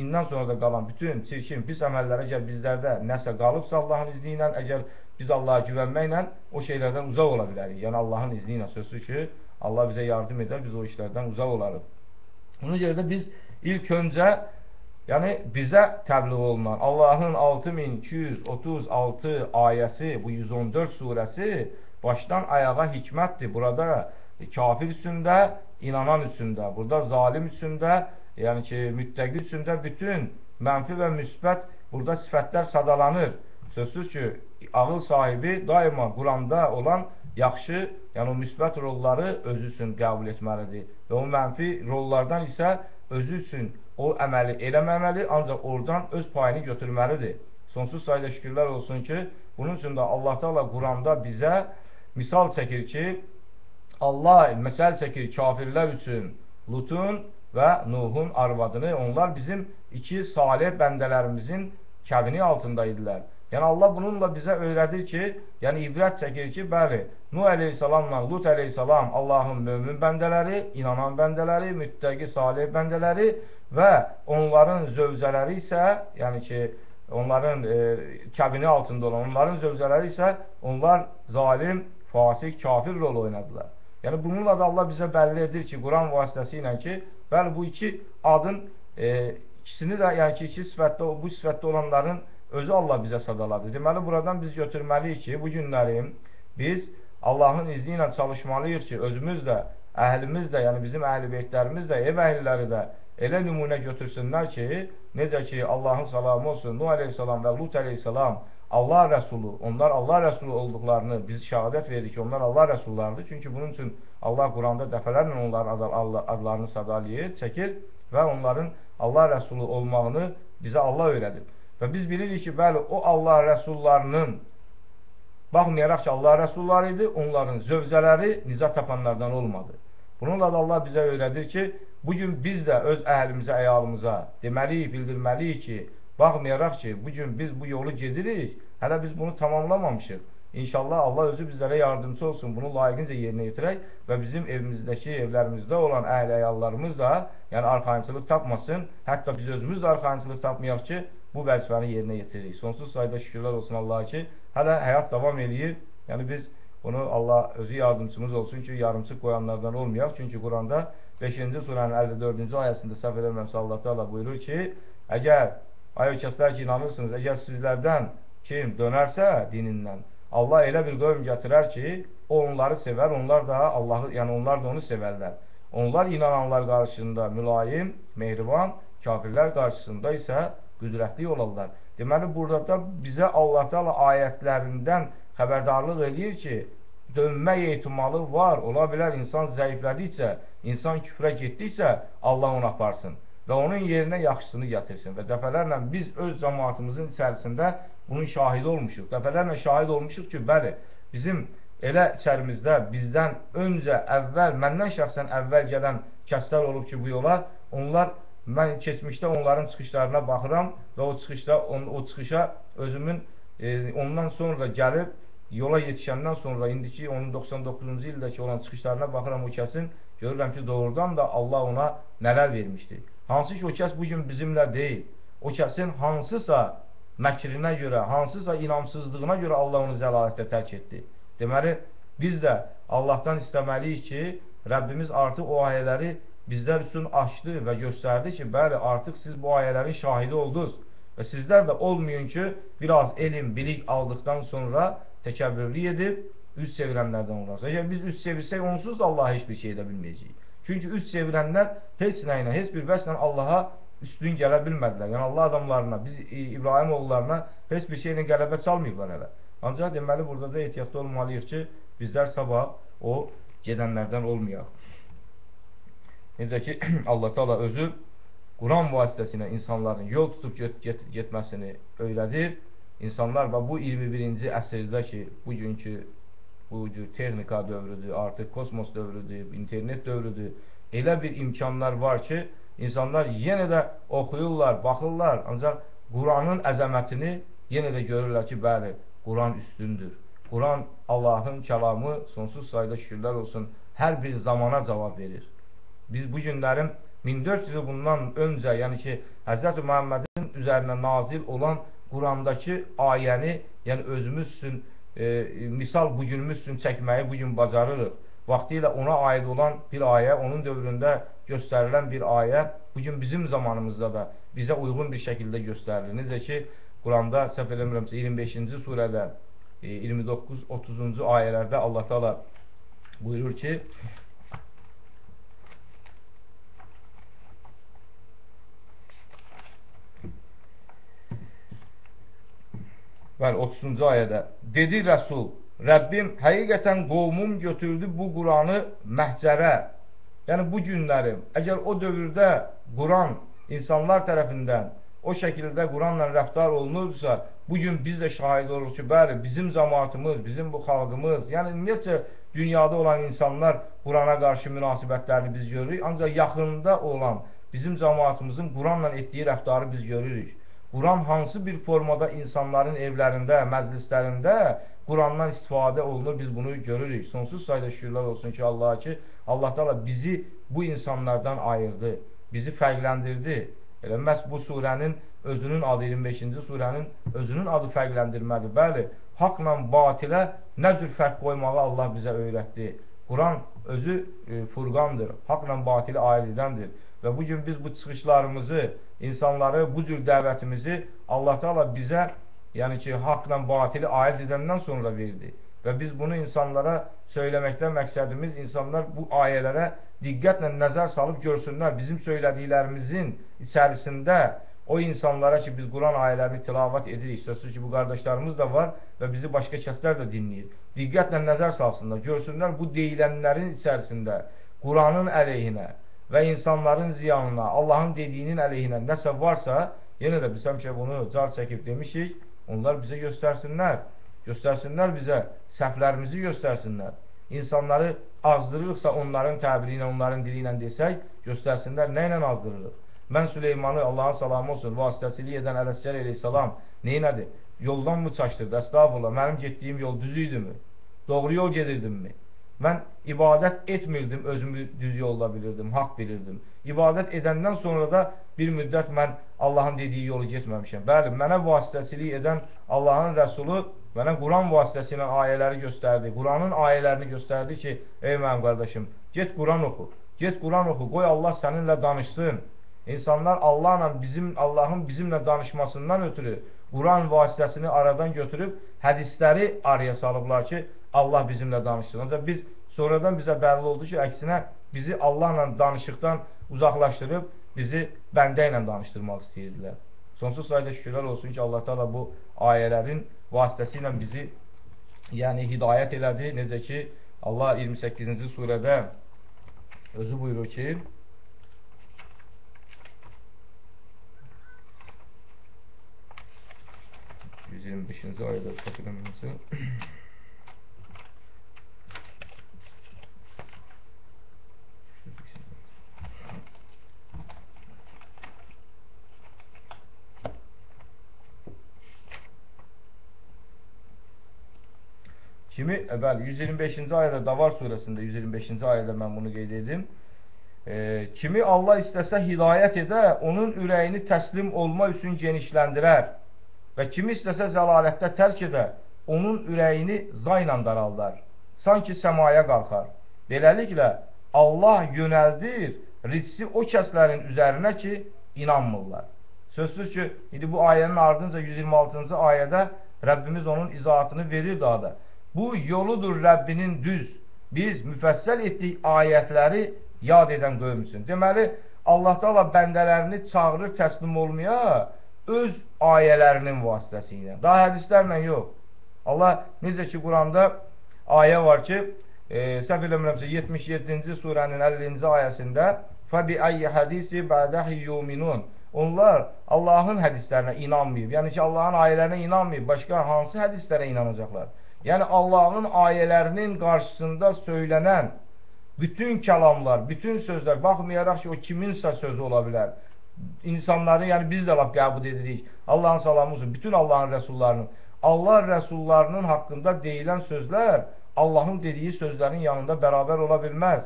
indən sonra da qalan bütün çirkin, pis əməllər əgər bizlərdə nəsə qalıbsa Allahın izni ilə, əgər biz Allaha güvənməklə o şeylərdən uzaq ola bilərik. Yəni Allahın izni ilə sözsüz ki, Allah bizə yardım edər, biz o işlərdən uzaq olarıq. Ona görə də biz İlk öncə, yəni bizə təbliğ olunan Allahın 6236 ayəsi, bu 114 surəsi başdan ayağa hikmətdir. Burada kafir üstündə, inanan üstündə, burada zalim üstündə, yəni ki, müttəqi üstündə bütün mənfi və müsbət burada sifətlər sadalanır. Sözsüz ki, ağıl sahibi daima Quranda olan yaxşı, yəni o müsbət rolları özü üçün qəbul etməlidir. Və o mənfi rollardan isə özü üçün o əməli eləməməli, ancaq oradan öz payını götürməlidir. Sonsuz sayda şükürlər olsun ki, bunun üçün də Allah Teala Quranda bizə misal çəkir ki, Allah məsəl çəkir kafirlər üçün Lutun və Nuhun arvadını, onlar bizim iki salih bəndələrimizin kəbini altında idilər. Yəni Allah bununla bizə öyrədir ki, yəni ibrət çəkir ki, bəli, Nuh əleyhissalamla Lut əleyhissalam Allahın mömin bəndələri, inanan bəndələri, müttəqi salih bəndələri və onların zövcələri isə, yəni ki, onların kəbini altında olan onların zövcələri isə onlar zalim, fasik, kafir rol oynadılar. Yəni bununla da Allah bizə bəlli edir ki, Quran vasitəsilə ki, bəli bu iki adın ikisini də, yəni ki, iki sifətdə, bu sifətdə olanların özü Allah bizə sadaladı. Deməli, buradan biz götürməliyik ki, bu günləri biz Allahın izni ilə çalışmalıyıq ki, özümüz də, əhlimiz də, yəni bizim əhl-i beytlərimiz də, ev əhliləri də elə nümunə götürsünlər ki, necə ki, Allahın salamı olsun, Nuh əleyhissalam və Lut əleyhissalam Allah Rəsulu, onlar Allah Rəsulu olduqlarını biz şəhadət verdik ki, onlar Allah Rəsullardır. Çünki bunun üçün Allah Quranda dəfələrlə onların adlarını sadalayır, çəkir və onların Allah Rəsulu olmağını bizə Allah öyrədir. Və biz bilirik ki, bəli, o Allah Rəsullarının, baxmayaraq ki, Allah Rəsulları idi, onların zövcələri nicat tapanlardan olmadı. Bununla da Allah bizə öyrədir ki, bugün biz də öz əhlimizə, əyalımıza deməliyik, bildirməliyik ki, baxmayaraq ki, bugün biz bu yolu gedirik, hələ biz bunu tamamlamamışıq. İnşallah Allah özü bizlərə yardımcı olsun, bunu layiqincə yerinə yetirək və bizim evimizdəki, evlərimizdə olan əhl-əyallarımız da, yəni arxayınçılıq tapmasın, hətta biz özümüz də arxayınçılıq tapmayaq ki, bu vəzifəni yerinə yetiririk. Sonsuz sayda şükürlər olsun Allah'a ki, hələ həyat davam eləyir. Yəni biz bunu Allah özü yardımcımız olsun ki, yarımçıq qoyanlardan olmayaq. Çünki Quranda 5-ci surənin 54-cü ayəsində səhv eləmirəmsə Allah Teala buyurur ki, əgər ay o kəslər ki, inanırsınız, əgər sizlərdən kim dönərsə dinindən, Allah elə bir qövm gətirər ki, o onları sevər, onlar da Allahı, yəni onlar da onu sevərlər. Onlar inananlar qarşısında mülayim, mehriban, kafirlər qarşısında isə qüdrətli olarlar. Deməli, burada da bizə Allah Teala ayətlərindən xəbərdarlıq edir ki, dönmə ehtimalı var. Ola bilər, insan zəiflədikcə, insan küfrə getdikcə Allah onu aparsın və onun yerinə yaxşısını gətirsin. Və dəfələrlə biz öz cəmaatımızın içərisində bunun şahidi olmuşuq. Dəfələrlə şahid olmuşuq ki, bəli, bizim elə içərimizdə bizdən öncə, əvvəl, məndən şəxsən əvvəl gələn kəslər olub ki, bu yola, onlar, mən keçmişdə onların çıxışlarına baxıram və o çıxışa özümün ondan sonra gəlib, yola yetişəndən sonra, indiki onun 99-cu ildəki olan çıxışlarına baxıram o kəsin, görürəm ki, doğrudan da Allah ona nələr vermişdir. Hansı ki, o kəs bugün bizimlə deyil. O kəsin hansısa məkrinə görə, hansısa inamsızlığına görə Allah onu zəlalətdə tərk etdi. Deməli, biz də Allahdan istəməliyik ki, Rəbbimiz artıq o ayələri bizlər üçün açdı və göstərdi ki, bəli, artıq siz bu ayələrin şahidi oldunuz və sizlər də olmayın ki, biraz elm, bilik aldıqdan sonra təkəbbürlük edib, üz çevirənlərdən olarsınız. Əgər biz üz çevirsək, onsuz da Allaha heç bir şey edə bilməyəcəyik. Çünki üz çevirənlər heç nə ilə, heç bir vəslə Allaha üstün gələ bilmədilər. Yəni Allah adamlarına, biz İbrahim oğullarına heç bir şeylə qələbə çalmayıblar hələ. Ancaq deməli burada da ehtiyatlı olmalıyıq ki, bizlər sabah o gedənlərdən olmayaq. Necə ki Allah Teala özü Quran vasitəsilə insanların yol tutub getməsini öyrədir. İnsanlar bu 21-ci əsrdə ki, bugünkü bu texnika dövrüdür, artıq kosmos dövrüdür, internet dövrüdür. Elə bir imkanlar var ki, insanlar yenə də oxuyurlar, baxırlar, ancaq Quranın əzəmətini yenə də görürlər ki, bəli, Quran üstündür. Quran Allahın kəlamı, sonsuz sayda şükürlər olsun, hər bir zamana cavab verir. Biz bu günlərin 1400 il bundan öncə, yəni ki, Hz. Muhammedin üzərinə nazil olan Qurandakı ayəni, yəni özümüz üçün, misal bugünümüz üçün çəkməyi bugün bacarırıq. Vaxtilə ona aid olan bir ayə, onun dövründə göstərilən bir ayə, bugün bizim zamanımızda da bizə uyğun bir şəkildə göstərilir. Necə ki, Quranda, səhv eləmirəmsə, 25-ci surədə, 29-30-cu ayələrdə Allah Teala buyurur ki, bəli, 30-cu ayədə dedi Rəsul, Rəbbim həqiqətən qovmum götürdü bu Quranı məhcərə. Yəni bu günləri, əgər o dövrdə Quran insanlar tərəfindən o şəkildə Quranla rəftar olunursa, bugün biz də şahid oluruq ki, bəli, bizim cəmaatımız, bizim bu xalqımız, yəni ümumiyyətcə dünyada olan insanlar Qurana qarşı münasibətlərini biz görürük, ancaq yaxında olan bizim cəmaatımızın Quranla etdiyi rəftarı biz görürük. Quran hansı bir formada insanların evlərində, məclislərində Qurandan istifadə olunur, biz bunu görürük. Sonsuz sayda şükürlər olsun ki, Allah'a ki, Allah Teala bizi bu insanlardan ayırdı, bizi fərqləndirdi. Elə məhz bu surənin özünün adı, 25-ci surənin özünün adı fərqləndirmədir. Bəli, haqla batilə nə cür fərq qoymağı Allah bizə öyrətdi. Quran özü furqandır, haqla batili ayırt edəndir. Və bugün biz bu çıxışlarımızı, insanları, bu cür dəvətimizi Allah Teala bizə, yəni ki, haqla batili ayırt edəndən sonra verdi. Və biz bunu insanlara söyləməkdən məqsədimiz, insanlar bu ayələrə diqqətlə nəzər salıb görsünlər. Bizim söylədiklərimizin içərisində o insanlara ki, biz Quran ayələrini tilavat edirik, sözsüz ki, bu qardaşlarımız da var və bizi başqa kəslər də dinləyir. Diqqətlə nəzər salsınlar, görsünlər bu deyilənlərin içərisində Quranın əleyhinə və insanların ziyanına, Allahın dediyinin əleyhinə nəsə varsa, yenə də biz həmişə bunu car çəkib demişik, onlar bizə göstərsinlər bizə, səhvlərimizi göstərsinlər. İnsanları azdırırıqsa onların təbiri ilə, onların dili ilə desək, göstərsinlər nə ilə azdırırıq. Mən Süleymanı, Allahın salamı olsun, vasitəsilik edən Ələsgər əleyhissalam neynədir? Yoldan mı çaşdırdı? Əstağfurullah, mənim getdiyim yol düzüydümü? Doğru yol gedirdimmi? Mən ibadət etmirdim, özümü düz yolda bilirdim, haqq bilirdim. İbadət edəndən sonra da bir müddət mən Allahın dediyi yolu getməmişəm. Bəli, mənə vasitəsilik edən Allahın Rəsulu mənə Quran vasitəsilə ayələri göstərdi. Quranın ayələrini göstərdi ki, ey mənim qardaşım, get Quran oxu. Get Quran oxu, qoy Allah səninlə danışsın. İnsanlar Allahın bizimlə danışmasından ötürü Quran vasitəsini aradan götürüb hədisləri araya salıblar ki, Allah bizimlə danışsın. Ancaq biz sonradan bizə bəlli oldu ki, əksinə bizi Allahla danışıqdan uzaqlaşdırıb bizi bəndə ilə danışdırmaq istəyirdilər. Sonsuz sayda şükürlər olsun ki, Allah Teala bu ayələrin vasitəsilə bizi yəni hidayət elədi. Necə ki, Allah 28-ci surədə özü buyurur ki, 125-ci ayədə təqdiməmizə kimi, bəli, 125-ci ayədə Davar surəsində 125-ci ayədə mən bunu qeyd edim. Kimi Allah istəsə hidayət edə, onun ürəyini təslim olma üçün genişləndirər və kimi istəsə zəlalətdə tərk edə, onun ürəyini zayla daraldar, sanki səmaya qalxar. Beləliklə, Allah yönəldir rizqi o kəslərin üzərinə ki, inanmırlar. Sözsüz ki, indi bu ayənin ardınca 126-cı ayədə Rəbbimiz onun izahatını verir daha da. Bu yoludur Rəbbinin düz. Biz müfəssəl etdik ayətləri yad edən qövmsün. Deməli, Allah Taala bəndələrini çağırır təslim olmaya öz ayələrinin vasitəsilə. Daha hədislərlə yox. Allah necə ki Quranda ayə var ki, səhv eləmirəmsə 77-ci surənin 50-ci ayəsində فَبِأَيِّ حَدِيثِ بَعْدَهِ يُؤْمِنُونَ Onlar Allahın hədislərinə inanmayıb. Yəni ki, Allahın ayələrinə inanmayıb. Başqa hansı hədislərə inanacaqlar? Yəni, Allahın ayələrinin qarşısında söylənən bütün kəlamlar, bütün sözlər, baxmayaraq ki, o kiminsə sözü ola bilər. İnsanların, yəni biz də laf qəbul edirik. Allahın salamı olsun, bütün Allahın rəsullarının. Allah rəsullarının haqqında deyilən sözlər Allahın dediyi sözlərin yanında bərabər ola bilməz.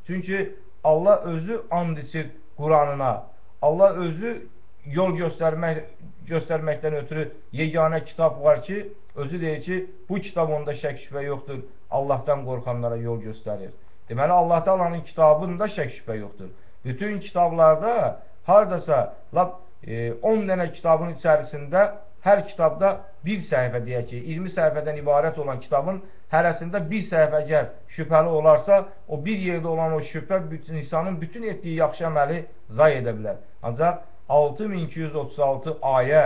Çünki Allah özü and içir Quranına. Allah özü yol göstərməkdən ötürü yeganə kitab var ki, özü deyir ki, bu kitab onda şək şübhə yoxdur. Allahdan qorxanlara yol göstərir. Deməli, Allah Taala'nın kitabında şək şübhə yoxdur. Bütün kitablarda haradasa 10 dənə kitabın içərisində hər kitabda bir səhifə deyək ki, 20 səhifədən ibarət olan kitabın hərəsində bir səhifə əgər şübhəli olarsa, o bir yerdə olan o şübhə insanın bütün etdiyi yaxşı əməli zay edə bilər. Ancaq 6236 ayə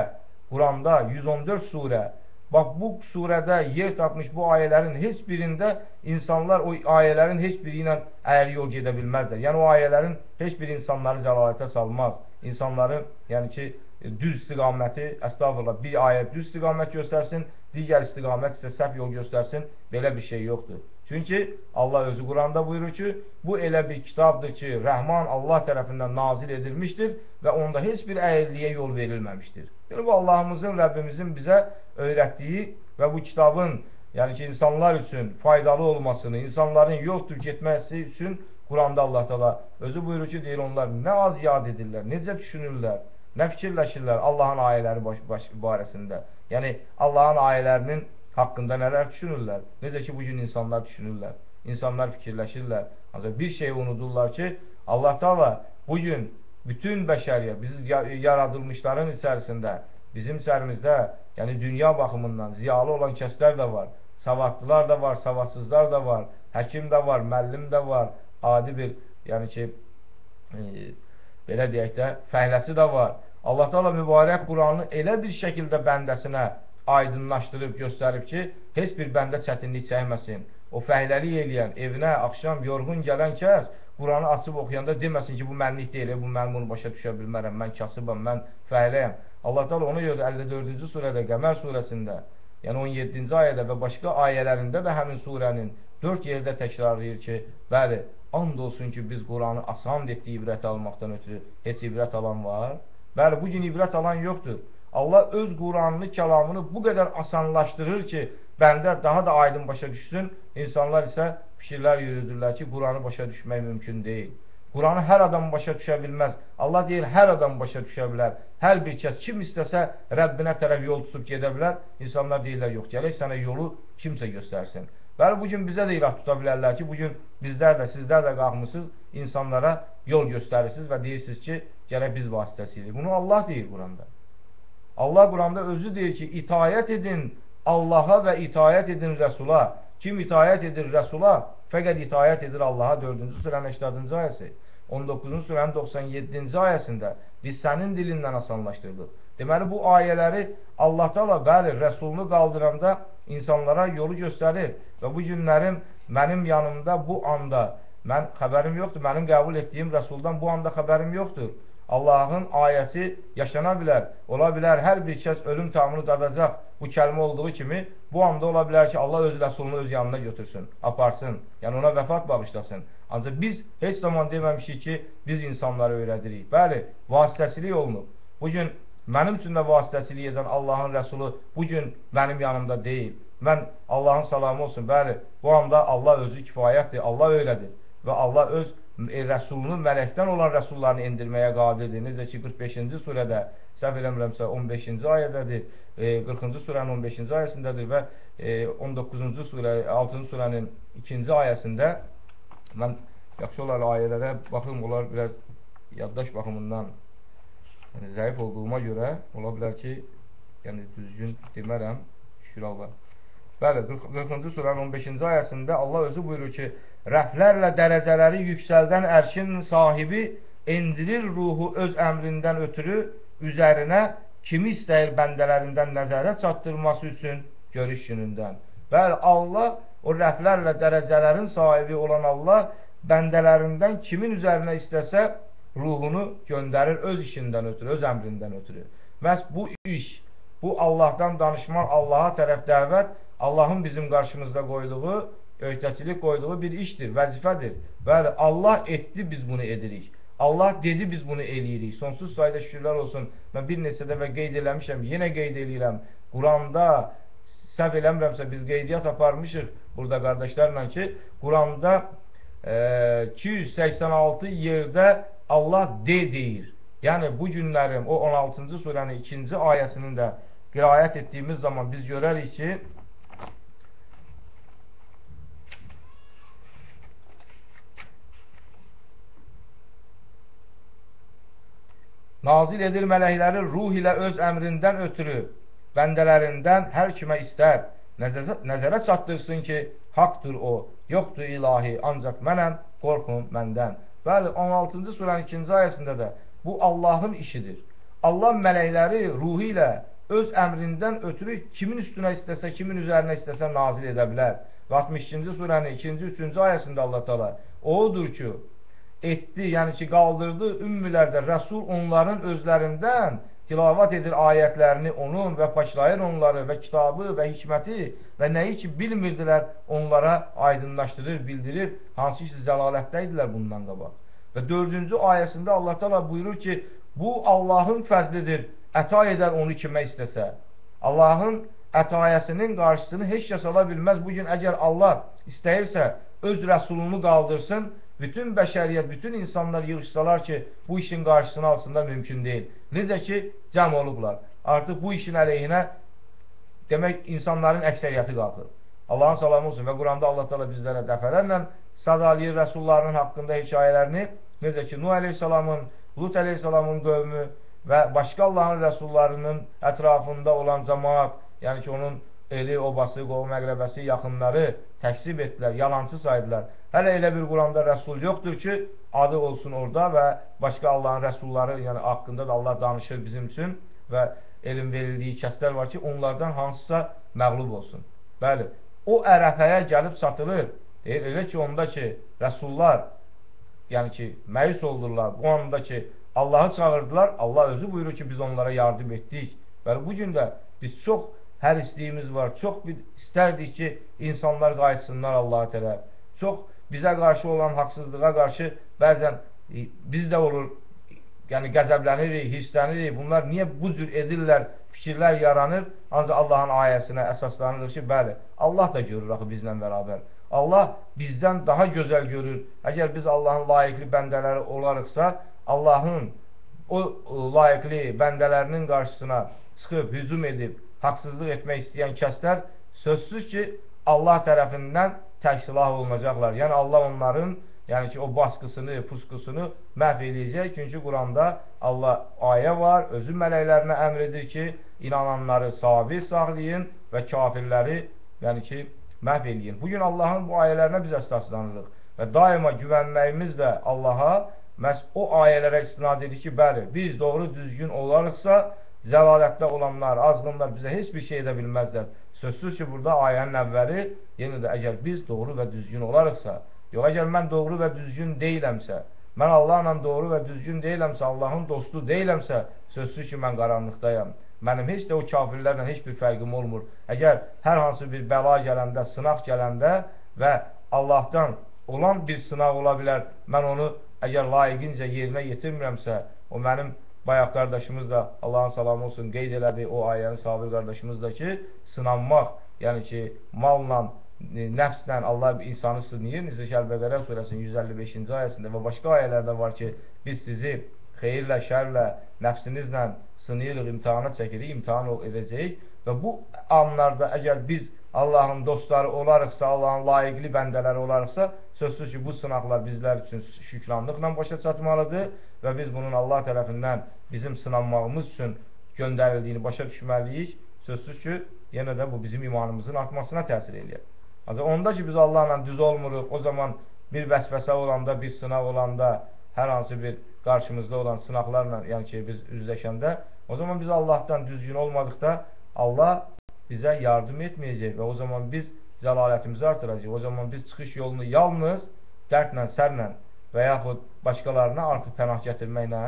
Quranda 114 surə. Bax, bu surədə yer tapmış bu ayələrin heç birində insanlar o ayələrin heç biri ilə əyri yol gedə bilməzlər. Yəni, o ayələrin heç bir insanları zəlalətə salmaz. İnsanları, yəni ki, düz istiqaməti, əstağfurullah, bir ayə düz istiqamət göstərsin, digər istiqamət isə səhv yol göstərsin, belə bir şey yoxdur. Çünki Allah özü Quranda buyurur ki, bu elə bir kitabdır ki, Rəhman Allah tərəfindən nazil edilmişdir və onda heç bir əyilliyə yol verilməmişdir. Yəni, bu Allahımızın, Rəbbimizin bizə öyrətdiyi və bu kitabın, yəni ki, insanlar üçün faydalı olmasını, insanların yoldur getməsi üçün Quranda Allah Taala özü buyurur ki, deyir, onlar nə az yad edirlər, necə düşünürlər, nə fikirləşirlər Allahın ayələri barəsində. Yəni, Allahın ayələrinin haqqında nələr düşünürlər? Necə ki, bugün insanlar düşünürlər, insanlar fikirləşirlər. Ancaq bir şeyi unudurlar ki, Allah Taala bugün bütün bəşəriyyət, biz yaradılmışların içərisində, bizim içərimizdə, yəni dünya baxımından ziyalı olan kəslər də var, savadlılar da var, savadsızlar da var, həkim də var, müəllim də var, adi bir, yəni ki, belə deyək də, fəhləsi də var. Allah Taala mübarək Quranı elə bir şəkildə bəndəsinə aydınlaşdırıb, göstərib ki, heç bir bəndə çətinlik çəkməsin. O fəhləlik eləyən, evinə axşam yorğun gələn kəs Quranı açıb oxuyanda deməsin ki, bu mənlik deyil, bu mən bunu başa düşə bilmərəm, mən kasıbam, mən fəhləyəm. Allah Taala ona görə 54-cü surədə, Qəmər surəsində, yəni 17-ci ayədə və başqa ayələrində də həmin surənin 4 yerdə təkrarlayır ki, bəli, and olsun ki, biz Quranı asan etdik ibrət almaqdan ötürü. Heç ibrət alan var? Bəli, bugün ibrət alan yoxdur. Allah öz Quranını, kəlamını bu qədər asanlaşdırır ki, bəndə daha da aydın başa düşsün. İnsanlar isə fikirlər yürüdürlər ki, Quranı başa düşmək mümkün deyil. Quranı hər adam başa düşə bilməz. Allah deyir, hər adam başa düşə bilər. Hər bir kəs kim istəsə Rəbbinə tərəf yol tutub gedə bilər. İnsanlar deyirlər, yox, gələk sənə yolu kimsə göstərsin. Bəli, bugün bizə də irad tuta bilərlər ki, bugün bizlər də, sizlər də qalxmışsınız, insanlara yol göstərirsiniz və deyirsiniz ki, gələk biz vasitəsidir. Bunu Allah deyir Quranda. Allah Quranda özü deyir ki, itayət edin Allaha və itayət edin Rəsula. Kim itayət edir Rəsula, fəqət itayət edir Allaha. 4-cü surənin 80-cı ayəsi. 19-cu surənin 97-ci ayəsində biz sənin dilindən asanlaşdırdıq. Deməli, bu ayələri Allah Taala bəli, Rəsulunu qaldıranda insanlara yolu göstərir və bu günlərim mənim yanımda bu anda, mən xəbərim yoxdur, mənim qəbul etdiyim Rəsuldan bu anda xəbərim yoxdur. Allahın ayəsi yaşana bilər, ola bilər hər bir kəs ölüm tamını dadacaq bu kəlmə olduğu kimi, bu anda ola bilər ki, Allah öz Rəsulunu öz yanına götürsün, aparsın, yəni ona vəfat bağışlasın. Ancaq biz heç zaman deməmişik ki, biz insanları öyrədirik. Bəli, vasitəsilik olunub. Bugün mənim üçün də vasitəsilik edən Allahın Rəsulu bugün mənim yanımda deyil. Mən Allahın salamı olsun, bəli, bu anda Allah özü kifayətdir, Allah öylədir və Allah öz Rəsulunu, mələkdən olan rəsullarını endirməyə qadirdir. Necə ki, 45-ci surədə, səhv eləmirəmsə 15-ci ayədədir, 40-cı surənin 15-ci ayəsindədir və 19-cu surə, 6-cı surənin 2-ci ayəsində mən yaxşı olar ayələrə baxım, olar biraz yaddaş baxımından zəif olduğuma görə, ola bilər ki, yəni düzgün demərəm, şükür Allah. Bəli, 40-cı surənin 15-ci ayəsində Allah özü buyurur ki, rəflərlə dərəcələri yüksəldən ərşin sahibi endirir ruhu öz əmrindən ötürü üzərinə kimi istəyir bəndələrindən nəzərə çatdırması üçün görüş günündən. Bəli, Allah o rəflərlə dərəcələrin sahibi olan Allah bəndələrindən kimin üzərinə istəsə ruhunu göndərir öz işindən ötürü, öz əmrindən ötürü. Məhz bu iş, bu Allahdan danışmaq, Allaha tərəf dəvət, Allahın bizim qarşımızda qoyduğu, öhdəçilik qoyduğu bir işdir, vəzifədir. Bəli, Allah etdi, biz bunu edirik. Allah dedi, biz bunu eləyirik. Sonsuz sayda şükürlər olsun. Mən bir neçə dəfə qeyd eləmişəm, yenə qeyd eləyirəm. Quranda, səhv eləmirəmsə, biz qeydiyyat aparmışıq burada qardaşlarla ki, Quranda 286 yerdə Allah deyir. Yəni, bu günlərim o 16-cı surənin 2-ci ayəsinin də qiraət etdiyimiz zaman biz görərik ki, nazil edir mələkləri ruh ilə öz əmrindən ötürü bəndələrindən hər kimə istər nəzərə çatdırsın ki, haqdır o, yoxdur ilahi, ancaq mənəm, qorxun məndən. Bəli, 16-cı surənin 2-ci ayəsində də bu Allahın işidir. Allah mələkləri ruhu ilə öz əmrindən ötürü kimin üstünə istəsə, kimin üzərinə istəsə nazil edə bilər. Və 62-ci surənin 2-ci, 3-cü ayəsində Allah təala odur ki, etdi, yəni ki, qaldırdı ümmülərdə Rəsul onların özlərindən tilavat edir ayətlərini onun və paçlayır onları və kitabı və hikməti və nəyi ki bilmirdilər onlara aydınlaşdırır, bildirir, hansı ki zəlalətdəydilər bundan qabaq. Və 4-cü ayəsində Allah təala buyurur ki, bu Allahın fəzlidir, əta edər onu kimə istəsə. Allahın ətayəsinin qarşısını heç kəs ala bilməz. Bugün əgər Allah istəyirsə öz rəsulunu qaldırsın, bütün bəşəriyyət, bütün insanlar yığışsalar ki, bu işin qarşısını alsınlar, mümkün deyil. Necə ki, cəm olublar. Artıq bu işin əleyhinə demək, insanların əksəriyyəti qalxır. Allahın salamı olsun və Quranda Allah təala bizlərə dəfələrlə sadalıyır rəsullarının haqqında hekayələrini. Necə ki, Nuh əleyhissalamın, Lut əleyhissalamın qövmü və başqa Allahın rəsullarının ətrafında olan cəmaat, yəni ki, onun eli, obası, qovum, əqrəbəsi, yaxınları təksib etdilər, yalancı saydılar. Hələ elə bir Quranda rəsul yoxdur ki, adı olsun orada və başqa Allahın rəsulları, yəni haqqında da Allah danışır bizim üçün və elm verildiyi kəslər var ki, onlardan hansısa məğlub olsun. Bəli, o ərəfəyə gəlib satılır. Elə ki, onda ki, rəsullar, yəni ki, məyus oldurlar, bu anda ki, Allahı çağırdılar, Allah özü buyurur ki, biz onlara yardım etdik. Bəli, bugün də biz çox hərisliyimiz var, çox istərdik ki, insanlar qayıtsınlar Allah'a tərəf. Çox bizə qarşı olan haqsızlığa qarşı bəzən biz də olur, yəni qəzəblənirik, hisslənirik. Bunlar niyə bu cür edirlər, fikirlər yaranır, ancaq Allahın ayəsinə əsaslanılır ki, bəli, Allah da görür axı bizlə bərabər. Allah bizdən daha gözəl görür. Əgər biz Allahın layiqli bəndələri olarıqsa, Allahın o layiqli bəndələrinin qarşısına çıxıb, hücum edib, haqsızlıq etmək istəyən kəslər sözsüz ki, Allah tərəfindən tərksilah olunacaqlar. Yəni Allah onların, yəni ki, o baskısını, puskusunu məhv edəcək. Çünki Quranda Allah ayə var, özü mələklərinə əmr edir ki, inananları sabit saxlayın və kafirləri, yəni ki, məhv eləyin. Bugün Allahın bu ayələrinə biz əsaslanırıq və daima güvənməyimiz də Allaha məhz o ayələrə istinad edir ki, bəli, biz doğru düzgün olarıqsa, zəlalətdə olanlar, azğınlar bizə heç bir şey edə bilməzlər. Sözsüz ki, burada ayənin əvvəli, yenə də əgər biz doğru və düzgün olarıqsa, yox, əgər mən doğru və düzgün deyiləmsə, mən Allahla doğru və düzgün deyiləmsə, Allahın dostu deyiləmsə, sözsüz ki, mən qaranlıqdayam. Mənim heç də o kafirlərlə heç bir fərqim olmur. Əgər hər hansı bir bəla gələndə, sınaq gələndə və Allahdan olan bir sınaq ola bilər, mən onu əgər layiqincə yerinə yetirmirəmsə, o mənim bayaq qardaşımız da, Allahın salamı olsun, qeyd elədi o ayənin sabir qardaşımız da ki, sınanmaq, yəni ki, malla, nəfslə Allah insanı sınayır. Necə ki, Əl-Bəqərə surəsinin 155-ci ayəsində və başqa ayələrdə var ki, biz sizi xeyirlə, şərlə, nəfsinizlə sınayırıq, imtihana çəkirik, imtihan edəcəyik və bu anlarda əgər biz Allahın dostları olarıqsa, Allahın layiqli bəndələri olarıqsa, sözsüz ki, bu sınaqlar bizlər üçün şükranlıqla başa çatmalıdır və biz bunun Allah tərəfindən bizim sınanmağımız üçün göndərildiyini başa düşməliyik. Sözsüz ki, yenə də bu bizim imanımızın artmasına təsir edir. Ancaq onda ki, biz Allahla düz olmuruq, o zaman bir vəsvəsə olanda, bir sınaq olanda, hər hansı bir qarşımızda olan sınaqlarla, yəni ki, biz üzləşəndə, o zaman biz Allahdan düzgün olmadıqda Allah bizə yardım etməyəcək və o zaman biz zəlalətimizi artıracaq. O zaman biz çıxış yolunu yalnız dərdlə, sərlə və yaxud başqalarına artıq pənah gətirməklə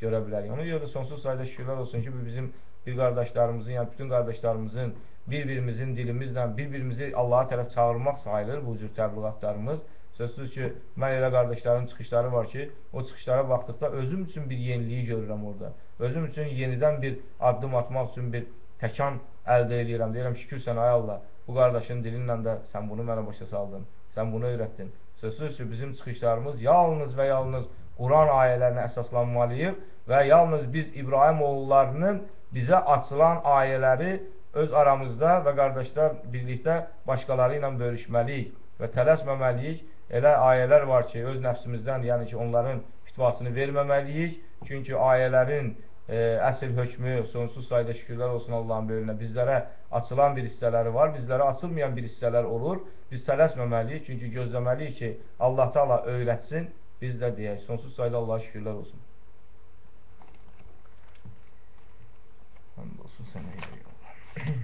görə bilərik. Ona görə də sonsuz sayda şükürlər olsun ki, bu bizim bir qardaşlarımızın, yəni bütün qardaşlarımızın bir-birimizin dilimizlə bir-birimizi Allaha tərəf çağırmaq sayılır bu cür təbliğatlarımız. Sözsüz ki, mən elə qardaşların çıxışları var ki, o çıxışlara baxdıqda özüm üçün bir yeniliyi görürəm orada. Özüm üçün yenidən bir addım atmaq üçün bir təkan əldə edirəm. Deyirəm, şükür sənə ay Allah, bu qardaşın dilinlə də sən bunu mənə başa saldın, sən bunu öyrətdin. Sözsüz ki, bizim çıxışlarımız yalnız və yalnız Quran ayələrinə əsaslanmalıyıq və yalnız biz İbrahim oğullarının bizə açılan ayələri öz aramızda və qardaşlar birlikdə başqaları ilə bölüşməliyik və tələsməməliyik. Elə ayələr var ki, öz nəfsimizdən, yəni ki, onların fitvasını verməməliyik. Çünki ayələrin əsl hökmü, sonsuz sayda şükürlər olsun Allahın böyüyünə, bizlərə açılan bir hissələri var, bizlərə açılmayan bir hissələr olur. Biz tələsməməliyik, çünki gözləməliyik ki, Allah Teala öyrətsin, biz də deyək. Sonsuz sayda Allah'a şükürlər olsun. Olsun sənə eylə.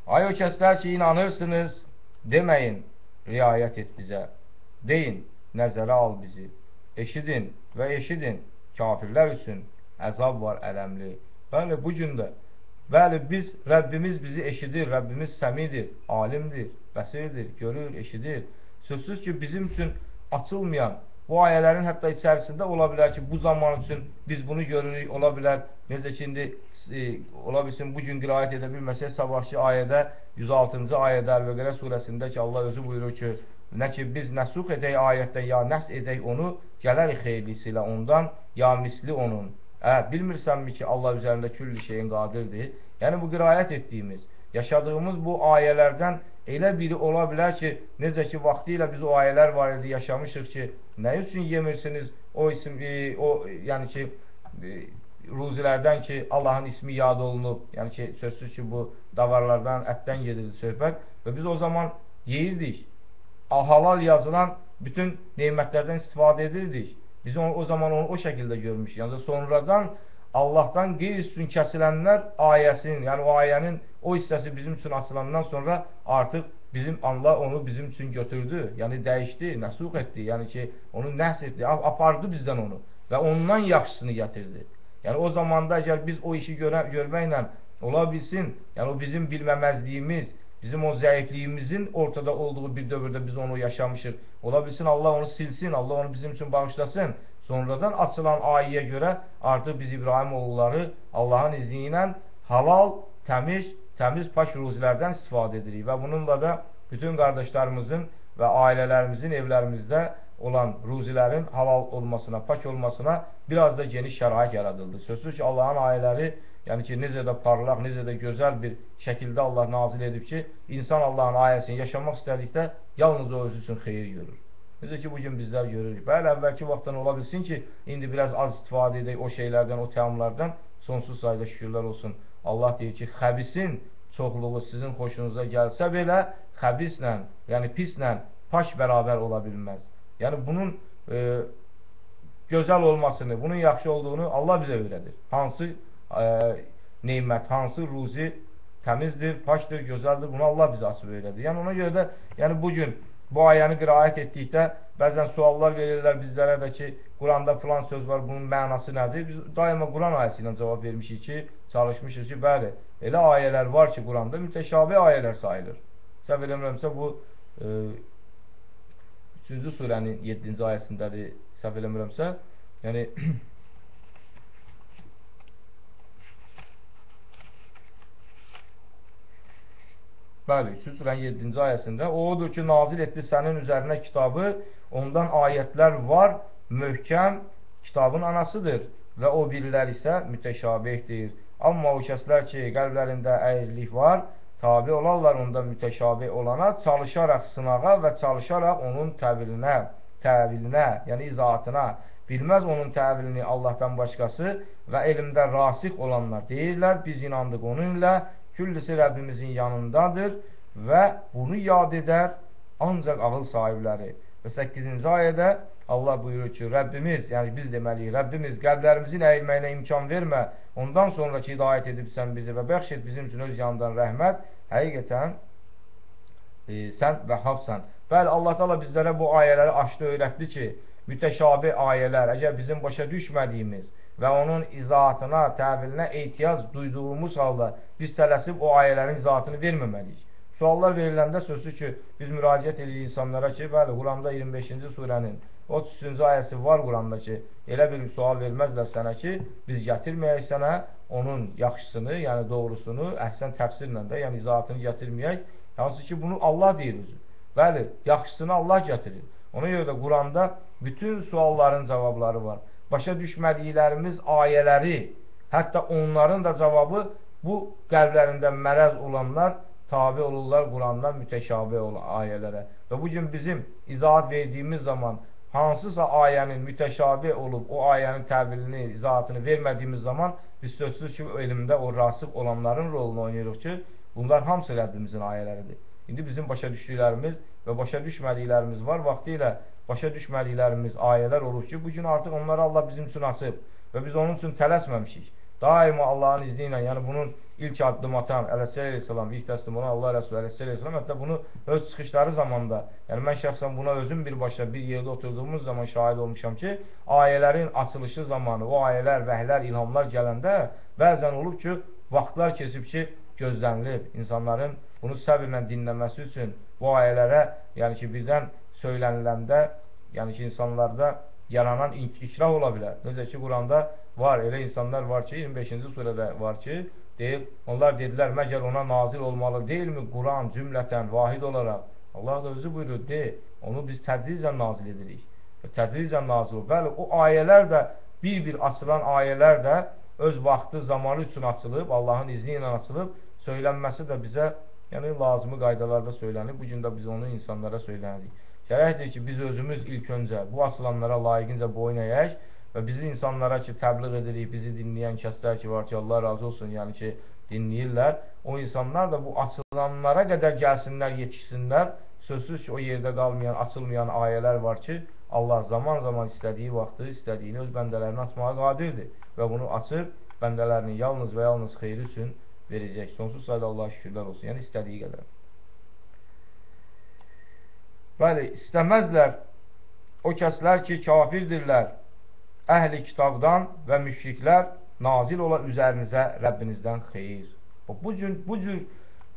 Ay o kəslər ki, inanırsınız, deməyin, riayət et bizə. Deyin, nəzərə al bizi. Eşidin və eşidin, kafirlər üçün əzab var ələmli. Bəli, bu gündə, bəli, Rəbbimiz bizi eşidir, Rəbbimiz səmidir, alimdir, bəsirdir, görür, eşidir. Sözsüz ki, bizim üçün açılmayan, bu ayələrin hətta içərisində ola bilər ki, bu zaman üçün biz bunu görürük, ola bilər, necə ki, indi ola bilsin, bugün qiraət edə bilməsək, sabahki ayədə, 106-cı ayədə Əl-Bəqərə surəsində ki, Allah özü buyurur ki, nə ki, biz nəsuq edək ayətdən, ya nəs edək onu, gələrik xeylisi ilə ondan, ya misli onun. Bilmirsənmi ki, Allah üzərində külli şeyin qadirdir? Yəni, bu qiraət etdiyimiz, yaşadığımız bu ayələrdən elə biri ola bilər ki, necə ki, vaxtı ilə biz o ayələr var idi, yaşamışıq ki, nə üçün yemirsiniz o isim, yəni ki, ruzilərdən ki, Allahın ismi yad olunub, yəni ki, sözsüz ki, bu davarlardan, ətdən gedirdi söhbət və biz o zaman yeyirdik, halal yazılan bütün neymətlərdən istifadə edirdik. Biz o zaman onu o şəkildə görmüşük. Yəni sonradan Allahdan qeyri-üstün kəsilənlər ayəsinin, yəni o ayənin o hissəsi bizim üçün açılandan sonra artıq Allah onu bizim üçün götürdü, yəni dəyişdi, nəsuq etdi, yəni ki, onu nəhs etdi, apardı bizdən onu və ondan yaxşısını gətirdi. Yəni o zamanda əgər biz o işi görməklə ola bilsin, yəni o bizim bilməməzliyimiz, bizim o zəifliyimizin ortada olduğu bir dövrdə biz onu yaşamışıq. Ola bilsin Allah onu silsin, Allah onu bizim üçün bağışlasın. Sonradan açılan ayəyə görə artıq biz İbrahim oğulları Allahın izni ilə halal, təmiz paş ruzilərdən istifadə edirik və bununla da bütün qardaşlarımızın və ailələrimizin evlərimizdə olan ruzilərin halal olmasına, pak olmasına biraz da geniş şərait yaradıldı. Sözsüz ki, Allahın ayələri, yəni ki, necə də parlaq, necə də gözəl bir şəkildə Allah nazil edib ki, insan Allahın ayəsini yaşamaq istədikdə yalnız o özü üçün xeyir görür. Necə ki, bugün bizlər görürük. Bəli, əvvəlki vaxtdan ola bilsin ki, indi biraz az istifadə edək o şeylərdən, o təamlardan, sonsuz sayda şükürlər olsun. Allah deyir ki, xəbisin çoxluğu sizin xoşunuza gəlsə belə, xəbislə, yəni pislə paş bərabər ola bilməz. Yəni, bunun gözəl olmasını, bunun yaxşı olduğunu Allah bizə öyrədir. Hansı neymət, hansı ruzi təmizdir, paşdır, gözəldir, bunu Allah bizə açıb öyrədir. Yəni, ona görə də, yəni, bugün bu ayəni qiraət etdikdə bəzən suallar verirlər bizlərə də ki, Quranda filan söz var, bunun mənası nədir? Biz daima Quran ayəsi ilə cavab vermişik ki, çalışmışıq ki, bəli, elə ayələr var ki, Quranda mütəşabih ayələr sayılır. Səhv eləmirəmsə, bu 3-cü surənin 7-ci ayəsindədir, səhv eləmirəmsə, yəni bəli, 3-cü surənin 7-ci ayəsində o odur ki, nazil etdi sənin üzərinə kitabı, ondan ayətlər var, möhkəm, kitabın anasıdır və o birilər isə mütəşabihdir. Amma o kəslər ki, qəlblərində əyrilik var, tabi olarlar onda mütəşabih olana, çalışaraq sınağa və çalışaraq onun təvilinə, yəni izahatına, bilməz onun təvilini Allahdan başqası və elmdə rasix olanlar deyirlər, biz inandıq onunla, küllisi Rəbbimizin yanındadır və bunu yad edər ancaq ağıl sahibləri. Və 8-ci ayədə Allah buyurur ki, Rəbbimiz, yəni biz deməliyik, Rəbbimiz qəlblərimizin əyilməyinə imkan vermə, ondan sonraki hidayət edibsən bizi və bəxş et bizim üçün öz yanından rəhmət, həqiqətən sən Vəhhabsan. Bəli, Allah Teala bizlərə bu ayələri açdı, öyrətdi ki, mütəşabih ayələr, əgər bizim başa düşmədiyimiz və onun izahatına, təvilinə ehtiyac duyduğumuz halda biz tələsib o ayələrin izahatını verməməliyik. Suallar veriləndə sözsüz ki, biz müraciət edirik insanlara ki, bəli, Quranda 25-ci surənin 33-cü ayəsi var Quranda ki, elə bir sual verməzlər sənə ki, biz gətirməyək sənə onun yaxşısını, yəni doğrusunu, əhsən təfsirlə də, yəni izahatını gətirməyək. Hansı ki, bunu Allah deyir özü. Bəli, yaxşısını Allah gətirir. Ona görə də Quranda bütün sualların cavabları var. Başa düşmədiklərimiz ayələri, hətta onların da cavabı bu qəlblərində mərəz olanlar tabi olurlar Qurandan mütəşabih olan ayələrə. Və bugün bizim izahat verdiyimiz zaman hansısa ayənin mütəşabih olub, o ayənin təvilini, izahatını vermədiyimiz zaman biz sözsüz ki, elmdə o rasib olanların rolunu oynayırıq ki, bunlar hamısı Rəbbimizin ayələridir. İndi bizim başa düşdüklərimiz və başa düşmədiklərimiz var. Vaxtilə başa düşmədiklərimiz ayələr olur ki, bugün artıq onları Allah bizim üçün açıb və biz onun üçün tələsməmişik. Daima Allahın izni ilə, yəni bunun ilk addım atan Əleyhisselam, ilk təslim olan Allah Resulü Əleyhisselam, hətta bunu öz çıxışları zamanda, yəni mən şəxsən buna özüm birbaşa bir yerdə oturduğumuz zaman şahid olmuşam ki, ayələrin açılışı zamanı, o ayələr, vəhlər, ilhamlar gələndə bəzən olub ki, vaxtlar keçib ki, gözlənilib insanların bunu səbirlə dinləməsi üçün bu ayələrə, yəni ki, birdən söyləniləndə, yəni ki, insanlarda yaranan ikrah ola bilər. Necə ki, Quranda var, elə insanlar var ki, 25-ci surədə var ki, deyil, onlar dedilər, məgər ona nazil olmalı deyilmi Quran cümlətən, vahid olaraq? Allah da özü buyurur, onu biz tədricən nazil edirik. Tədricən nazil olur. Bəli, o ayələr də, bir-bir açılan ayələr də öz vaxtı, zamanı üçün açılıb, Allahın izni ilə açılıb, söylənməsi də bizə, yəni lazımı qaydalarda söylənib, bugün də biz onu insanlara söylənirik. Gərəkdir ki, biz özümüz ilk öncə bu açılanlara layiqincə boyun əyək və bizi insanlara ki, təbliğ edirik, bizi dinləyən kəslər ki, var ki, Allah razı olsun, yəni ki, dinləyirlər. O insanlar da bu açılanlara qədər gəlsinlər, yetişsinlər. Sözsüz ki, o yerdə qalmayan, açılmayan ayələr var ki, Allah zaman-zaman istədiyi vaxtı, istədiyini öz bəndələrini açmağa qadirdir və bunu açıb bəndələrini yalnız və yalnız xeyri üçün verəcək. Sonsuz sayda Allah'a şükürlər olsun, yəni istədiyi qədər. Bəli, istəməzlər o kəslər ki, kafirdirlər, əhli kitabdan və müşriklər nazil ola üzərinizə Rəbbinizdən xeyir. Bu cür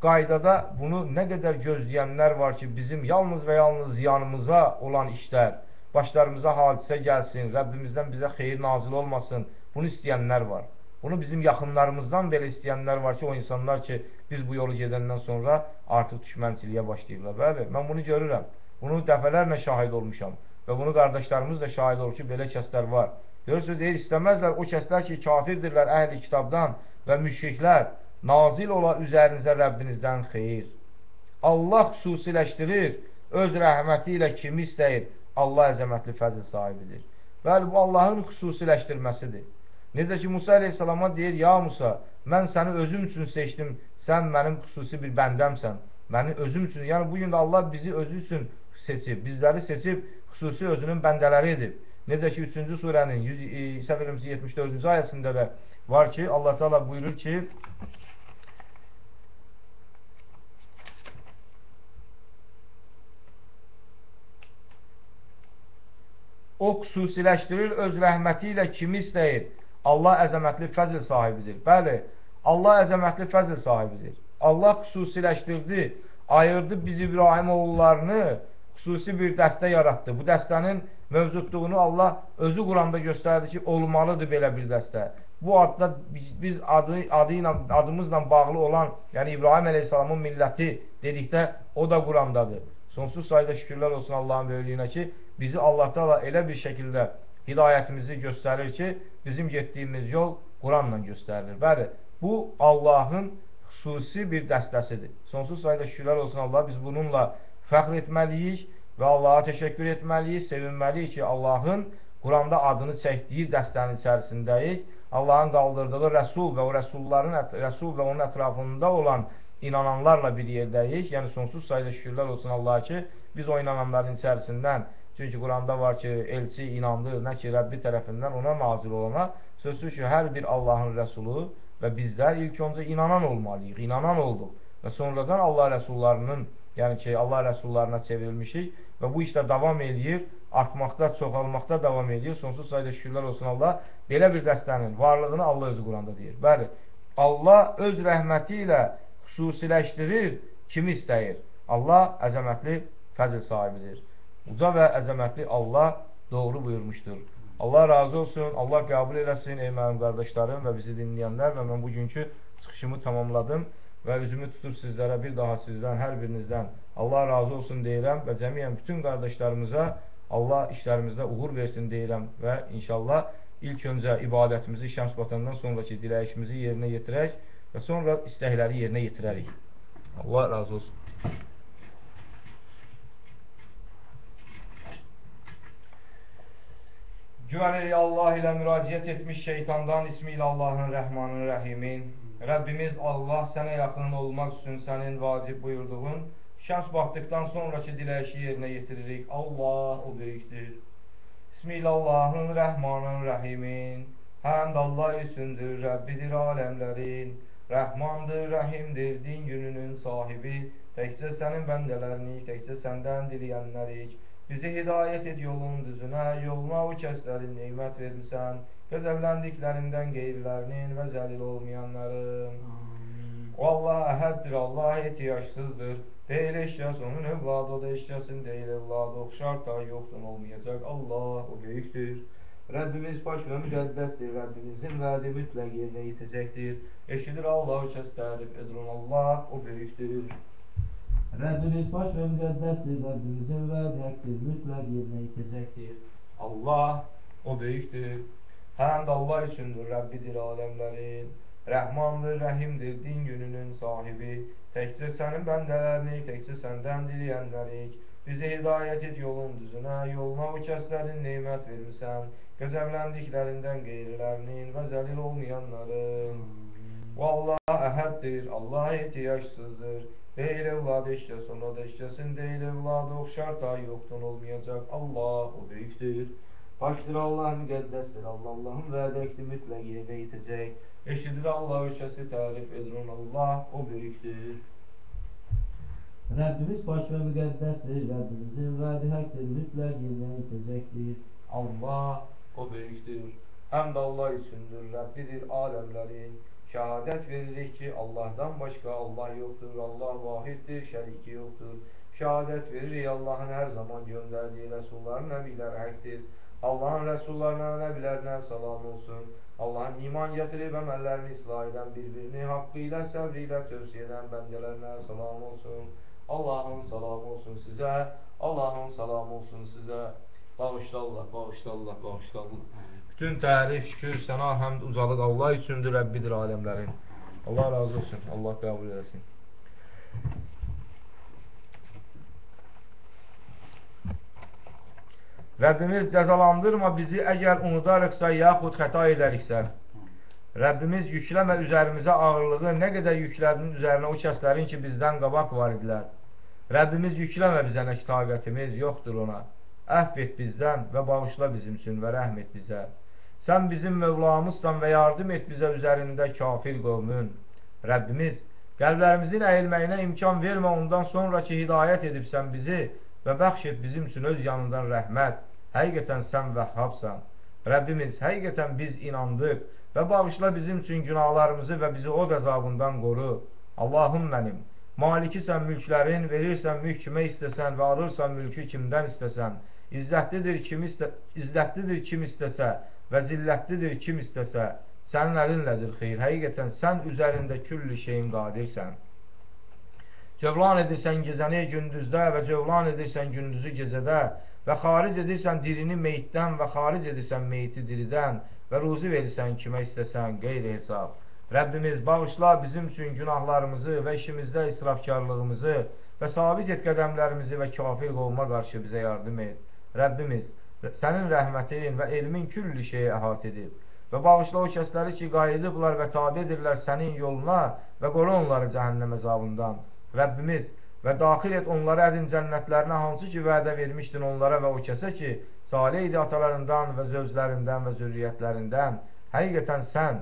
qaydada bunu nə qədər gözləyənlər var ki, bizim yalnız və yalnız ziyanımıza olan işlər, başlarımıza hadisə gəlsin, Rəbbimizdən bizə xeyir nazil olmasın, bunu istəyənlər var. Bunu bizim yaxınlarımızdan belə istəyənlər var ki, o insanlar ki, biz bu yolu gedəndən sonra artıq düşmənçiliyə başlayırlar. Bəli, mən bunu görürəm. Bunu dəfələrlə şahid olmuşam və bunu qardaşlarımız da şahid olur ki, belə kəslər var. Görürsünüz, istəməzlər o kəslər ki, kafirdirlər əhli kitabdan və müşriklər nazil ola üzərinizə Rəbbinizdən xeyir. Allah xüsusiləşdirir, öz rəhməti ilə kimi istəyir, Allah əzəmətli fəzil sahibidir. Bəli, bu Allahın xüsusiləşdirməsidir. Necə ki, Musa Aleyhisselama deyir, ya Musa, mən səni özüm üçün seçdim, sən mənim xüsusi bir bəndəmsən, məni özüm üçün, yəni bugün də Allah bizi özü üçün seçib, bizləri seçib, xüsusi özünün bəndələri edib. Necə ki, 3-cü surənin 74-cü ayəsində də var ki, Allah Teala buyurur ki, o xüsusiləşdirir öz rəhməti ilə kimi istəyir. Allah əzəmətli fəzil sahibidir. Bəli, Allah əzəmətli fəzil sahibidir. Allah xüsusiləşdirdi, ayırdı biz İbrahim oğullarını, xüsusi bir dəstə yaratdı. Bu dəstənin mövcudluğunu Allah özü Quranda göstərdi ki, olmalıdır belə bir dəstə. Bu adda biz adımızla bağlı olan, yəni İbrahim Aleyhisselamın milləti dedikdə o da Qurandadır. Sonsuz sayda şükürlər olsun Allahın böyüklüyünə ki, bizi Allah Teala elə bir şəkildə hidayətimizi göstərir ki, bizim getdiyimiz yol Quranla göstərilir. Bəli, bu Allahın xüsusi bir dəstəsidir. Sonsuz sayda şükürlər olsun Allah, biz bununla fəxr etməliyik və Allaha təşəkkür etməliyik, sevinməliyik ki, Allahın Quranda adını çəkdiyi dəstənin içərisindəyik. Allahın qaldırdığı Rəsul və o Rəsul və onun ətrafında olan inananlarla bir yerdəyik. Yəni sonsuz sayda şükürlər olsun Allaha ki, biz o inananların içərisindən, çünki Quranda var ki, elçi inandı, nə ki Rəbbi tərəfindən ona nazil olana, sözsüz ki, hər bir Allahın rəsulu və bizlər ilk öncə inanan olmalıyıq, inanan olduq və sonradan Allah rəsullarının, yəni ki, Allah rəsullarına çevrilmişik və bu işdə davam eləyir, artmaqda, çoxalmaqda davam eləyir. Sonsuz sayda şükürlər olsun Allah. Belə bir dəstənin varlığını Allah özü Quranda deyir. Bəli, Allah öz rəhməti ilə xüsusiləşdirir kimi istəyir. Allah əzəmətli fəzil sahibidir. Uca və əzəmətli Allah doğru buyurmuşdur. Allah razı olsun, Allah qəbul eləsin ey mənim qardaşlarım və bizi dinləyənlər və mən bugünkü çıxışımı tamamladım və üzümü tutub sizlərə bir daha sizdən, hər birinizdən Allah razı olsun deyirəm və cəmiyyən bütün qardaşlarımıza Allah işlərimizdə uğur versin deyirəm və inşallah ilk öncə ibadətimizi şəms batandan sonraki diləyişimizi yerinə yetirək və sonra istəkləri yerinə yetirərik. Allah razı olsun. Güvənirik Allah ilə müraciət etmiş şeytandan ismi ilə Allahın Rəhmanın Rəhimin. Rəbbimiz Allah sənə yaxın olmaq üçün sənin vacib buyurduğun şəms baxdıqdan sonraki diləyişi yerinə yetiririk. Allah o böyükdür. Bismillahın Rəhmanın Rəhimin. Həmd Allah üçündür, Rəbbidir aləmlərin. Rəhmandır, Rəhimdir, din gününün sahibi. Təkcə sənin bəndələrini, təkcə səndən diləyənlərik. Bizi hidayət et yolun düzünə, yoluna o kəslərin neymət vermirsən, qəzəbləndiklərindən qeyrilərinin və zəlil olmayanların. O Allah əhəddir, Allah ehtiyacsızdır. Deyil eşyas onun evladı, o da eşyasın deyil evladı, oxşar da yoxdur, olmayacaq. Allah o böyükdür. Rəbbimiz baş və müqəddəsdir, Rəbbimizin vədi mütləq yerinə yetəcəkdir. Eşidir Allah o kəs tərif edir, Allah o böyükdür. Rəbbimiz baş və müqəddəsdir, Rəbbimizin vədi həqqdir, mütləq yerinə yetəcəkdir. Allah o böyükdür. Həmd Allah üçündür, Rəbbidir aləmlərin. Rəhmandır, Rəhimdir, din gününün sahibi. Təkcə sənin bəndələrini, təkcə səndən diləyənlərik. Bizi hidayət et yolun düzünə, yoluna o kəslərin neymət vermirsən, qəzəbləndiklərindən qeyrilərinin və zəlil olmayanların. O Allah əhəddir, Allah ehtiyacsızdır. Deyil evladı eşkəs, ona da eşkəsin deyil evladı, oxşar da yoxdur, olmayacaq. Allah o böyükdür. Başdır Allah müqəddəsdir, Allah'ın vədəkdir, mütləq yerinə yetəcək. Eşidir Allah ölkəsi tərif edir, Allah o böyükdür. Rəbbimiz baş və müqəddəsdir, Rəbbimizin vədi həqqdir, mütləq yerinə yetəcəkdir. Allah o böyükdür. Həmd Allah üçündür, Rəbbidir aləmlərin. Şəhadət veririk ki, Allah'dan başqa Allah yoxdur, Allah vahiddir, şəriki yoxdur. Şəhadət veririk Allah'ın hər zaman göndərdiyi rəsulların nəbiləri həqdir. Allah'ın rəsullarına, nəbilərinə salam olsun. Allah'ın iman gətirib əməllərini islah edən, bir-birini haqqı ilə, səbri ilə tövsiyə edən bəndələrinə salam olsun. Allah'ın salamı olsun sizə, Allah'ın salamı olsun sizə. Bağışla Allah, bağışla Allah, bağışla Allah. Bütün tərif, şükür, sənə, həmd, ucalıq Allah üçündür, Rəbbidir aləmlərin. Allah razı olsun, Allah qəbul eləsin. Rəbbimiz cəzalandırma bizi əgər unudarıqsa, yaxud xəta edəriksə. Rəbbimiz yükləmə üzərimizə ağırlığı, nə qədər yüklədinin üzərinə o kəslərin ki, bizdən qabaq var idilər. Rəbbimiz yükləmə bizə nə ki, taqətimiz yoxdur ona. Əhv et bizdən və bağışla bizim üçün və rəhm et bizə. Sən bizim Mövlamızsan və yardım et bizə üzərində kafir qövmün. Rəbbimiz, qəlblərimizin əyilməyinə imkan vermə, ondan sonraki hidayət edibsən bizi və bəxş et bizim üçün öz yanından rəhmət. Həqiqətən sən vəhhabsan. Rəbbimiz, həqiqətən biz inandıq və bağışla bizim üçün günahlarımızı və bizi o qəzabından qoru. Allahım mənim, malikisən mülklərin, verirsən mülk kimə istəsən və alırsan mülkü kimdən istəsən. İzzətlidir kim istəsə və zillətlidir kim istəsə. Sənin əlinlədir xeyr, həqiqətən sən üzərində küllü şeyin qadirsən. Cövlan edirsən gecəni gündüzdə və cövlan edirsən gündüzü gecədə və xaric edirsən dirini meyitdən və xaric edirsən meyiti diridən və ruzi verirsən kimə istəsən qeyri hesab. Rəbbimiz bağışla bizim üçün günahlarımızı və işimizdə israfkarlığımızı və sabit et qədəmlərimizi və kafir qovma qarşı bizə yardım et. Rəbbimiz, sənin rəhmətin və elmin küllü şeyi əhat edib. və bağışla o kəsləri ki, qayıdıblar və tabi edirlər sənin yoluna və qoru onları cəhənnəm əzabından. Rəbbimiz, və daxil et onları ədin cənnətlərinə, hansı ki, vədə vermişdin onlara və o kəsə ki, salih idi atalarından və zövclərindən və zürriyyətlərindən. Həqiqətən sən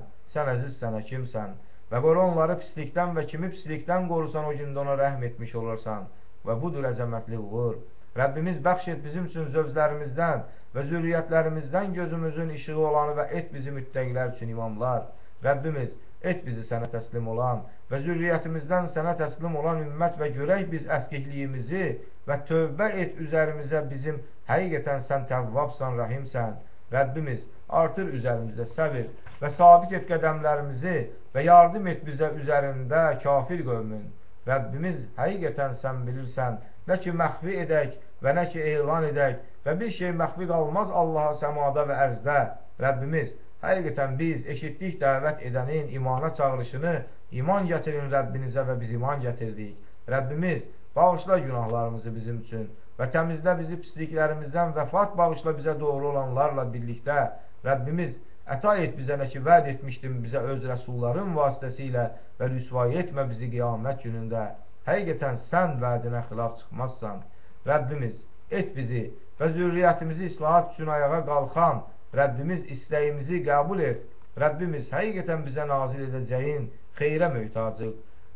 əzizsən, həkimsən və qoru onları pislikdən və kimi pislikdən qorusan, o gündə ona rəhm etmiş olursan və budur əzəmətli uğur. Rəbbimiz, bəxş et bizim üçün zövclərimizdən və zürriyyətlərimizdən gözümüzün işığı olanı və et bizi müttəqilər üçün imamlar. Rəbbimiz, et bizi sənə təslim olan və zürriyyətimizdən sənə təslim olan ümmət və görək biz əskikliyimizi və tövbə et üzərimizə bizim, həqiqətən sən təvvabsan, rəhimsən. Rəbbimiz, artır üzərimizdə səbir və sabit et qədəmlərimizi və yardım et bizə üzərində kafir qövmün. Rəbbimiz, həqiqətən sən bilirsən, nə ki məxfi edək və nə ki elan edək və bir şey məxfi qalmaz Allaha səmada və ərzdə. Rəbbimiz, həqiqətən biz eşitdik dəvət edənin imana çağırışını, iman gətirin Rəbbinizə və biz iman gətirdik. Rəbbimiz, bağışla günahlarımızı bizim üçün və təmizlə bizi pisliklərimizdən, vəfat bağışla bizə doğru olanlarla birlikdə. Rəbbimiz, əta et bizə nə ki vəd etmişdin bizə öz rəsulların vasitəsilə və rüsvay etmə bizi qiyamət günündə. Həqiqətən sən vədinə xilaf çıxmazsan. Rəbbimiz, et bizi və zürriyyətimizi islahat üçün ayağa qalxan, Rəbbimiz istəyimizi qəbul et. Rəbbimiz, həqiqətən bizə nazil edəcəyin xeyrə möhtacıq.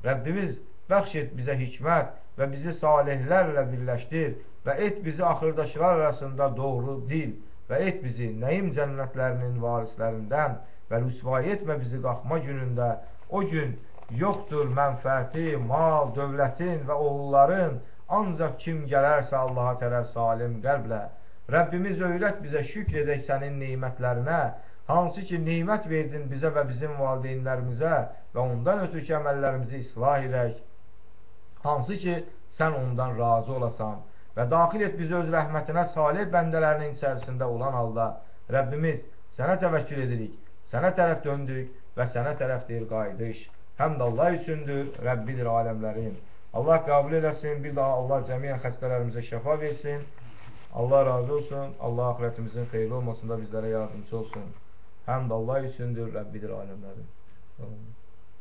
Rəbbimiz, bəxş et bizə hikmət və bizi salihlərlə birləşdir və et bizi axırdakılar arasında doğru dil və et bizi nəyim cənnətlərinin varislərindən və rüsvay etmə bizi qalxma günündə. O gün yoxdur mənfəəti, mal, dövlətin və oğulların, ancaq kim gələrsə Allaha tərəf salim qəlblə. Rəbbimiz, öyrət bizə şükr edək sənin neymətlərinə, hansı ki neymət verdin bizə və bizim valideynlərimizə və ondan ötürü ki əməllərimizi islah edək, hansı ki sən ondan razı olasan və daxil et bizi öz rəhmətinə salih bəndələrinin içərisində olan halda. Rəbbimiz, sənə təvəkkül edirik, sənə tərəf döndük və sənə tərəfdir qayıdış. Həmd Allah üçündür, Rəbbidir aləmlərin. Allah qəbul eləsin, bir daha Allah cəmiyyən xəstələrimizə şəfa versin. Allah razı olsun, Allah axirətimizin xeyirli olmasında bizlərə yardımcı olsun. Həmd Allah üçündür, Rəbbidir aləmlərin.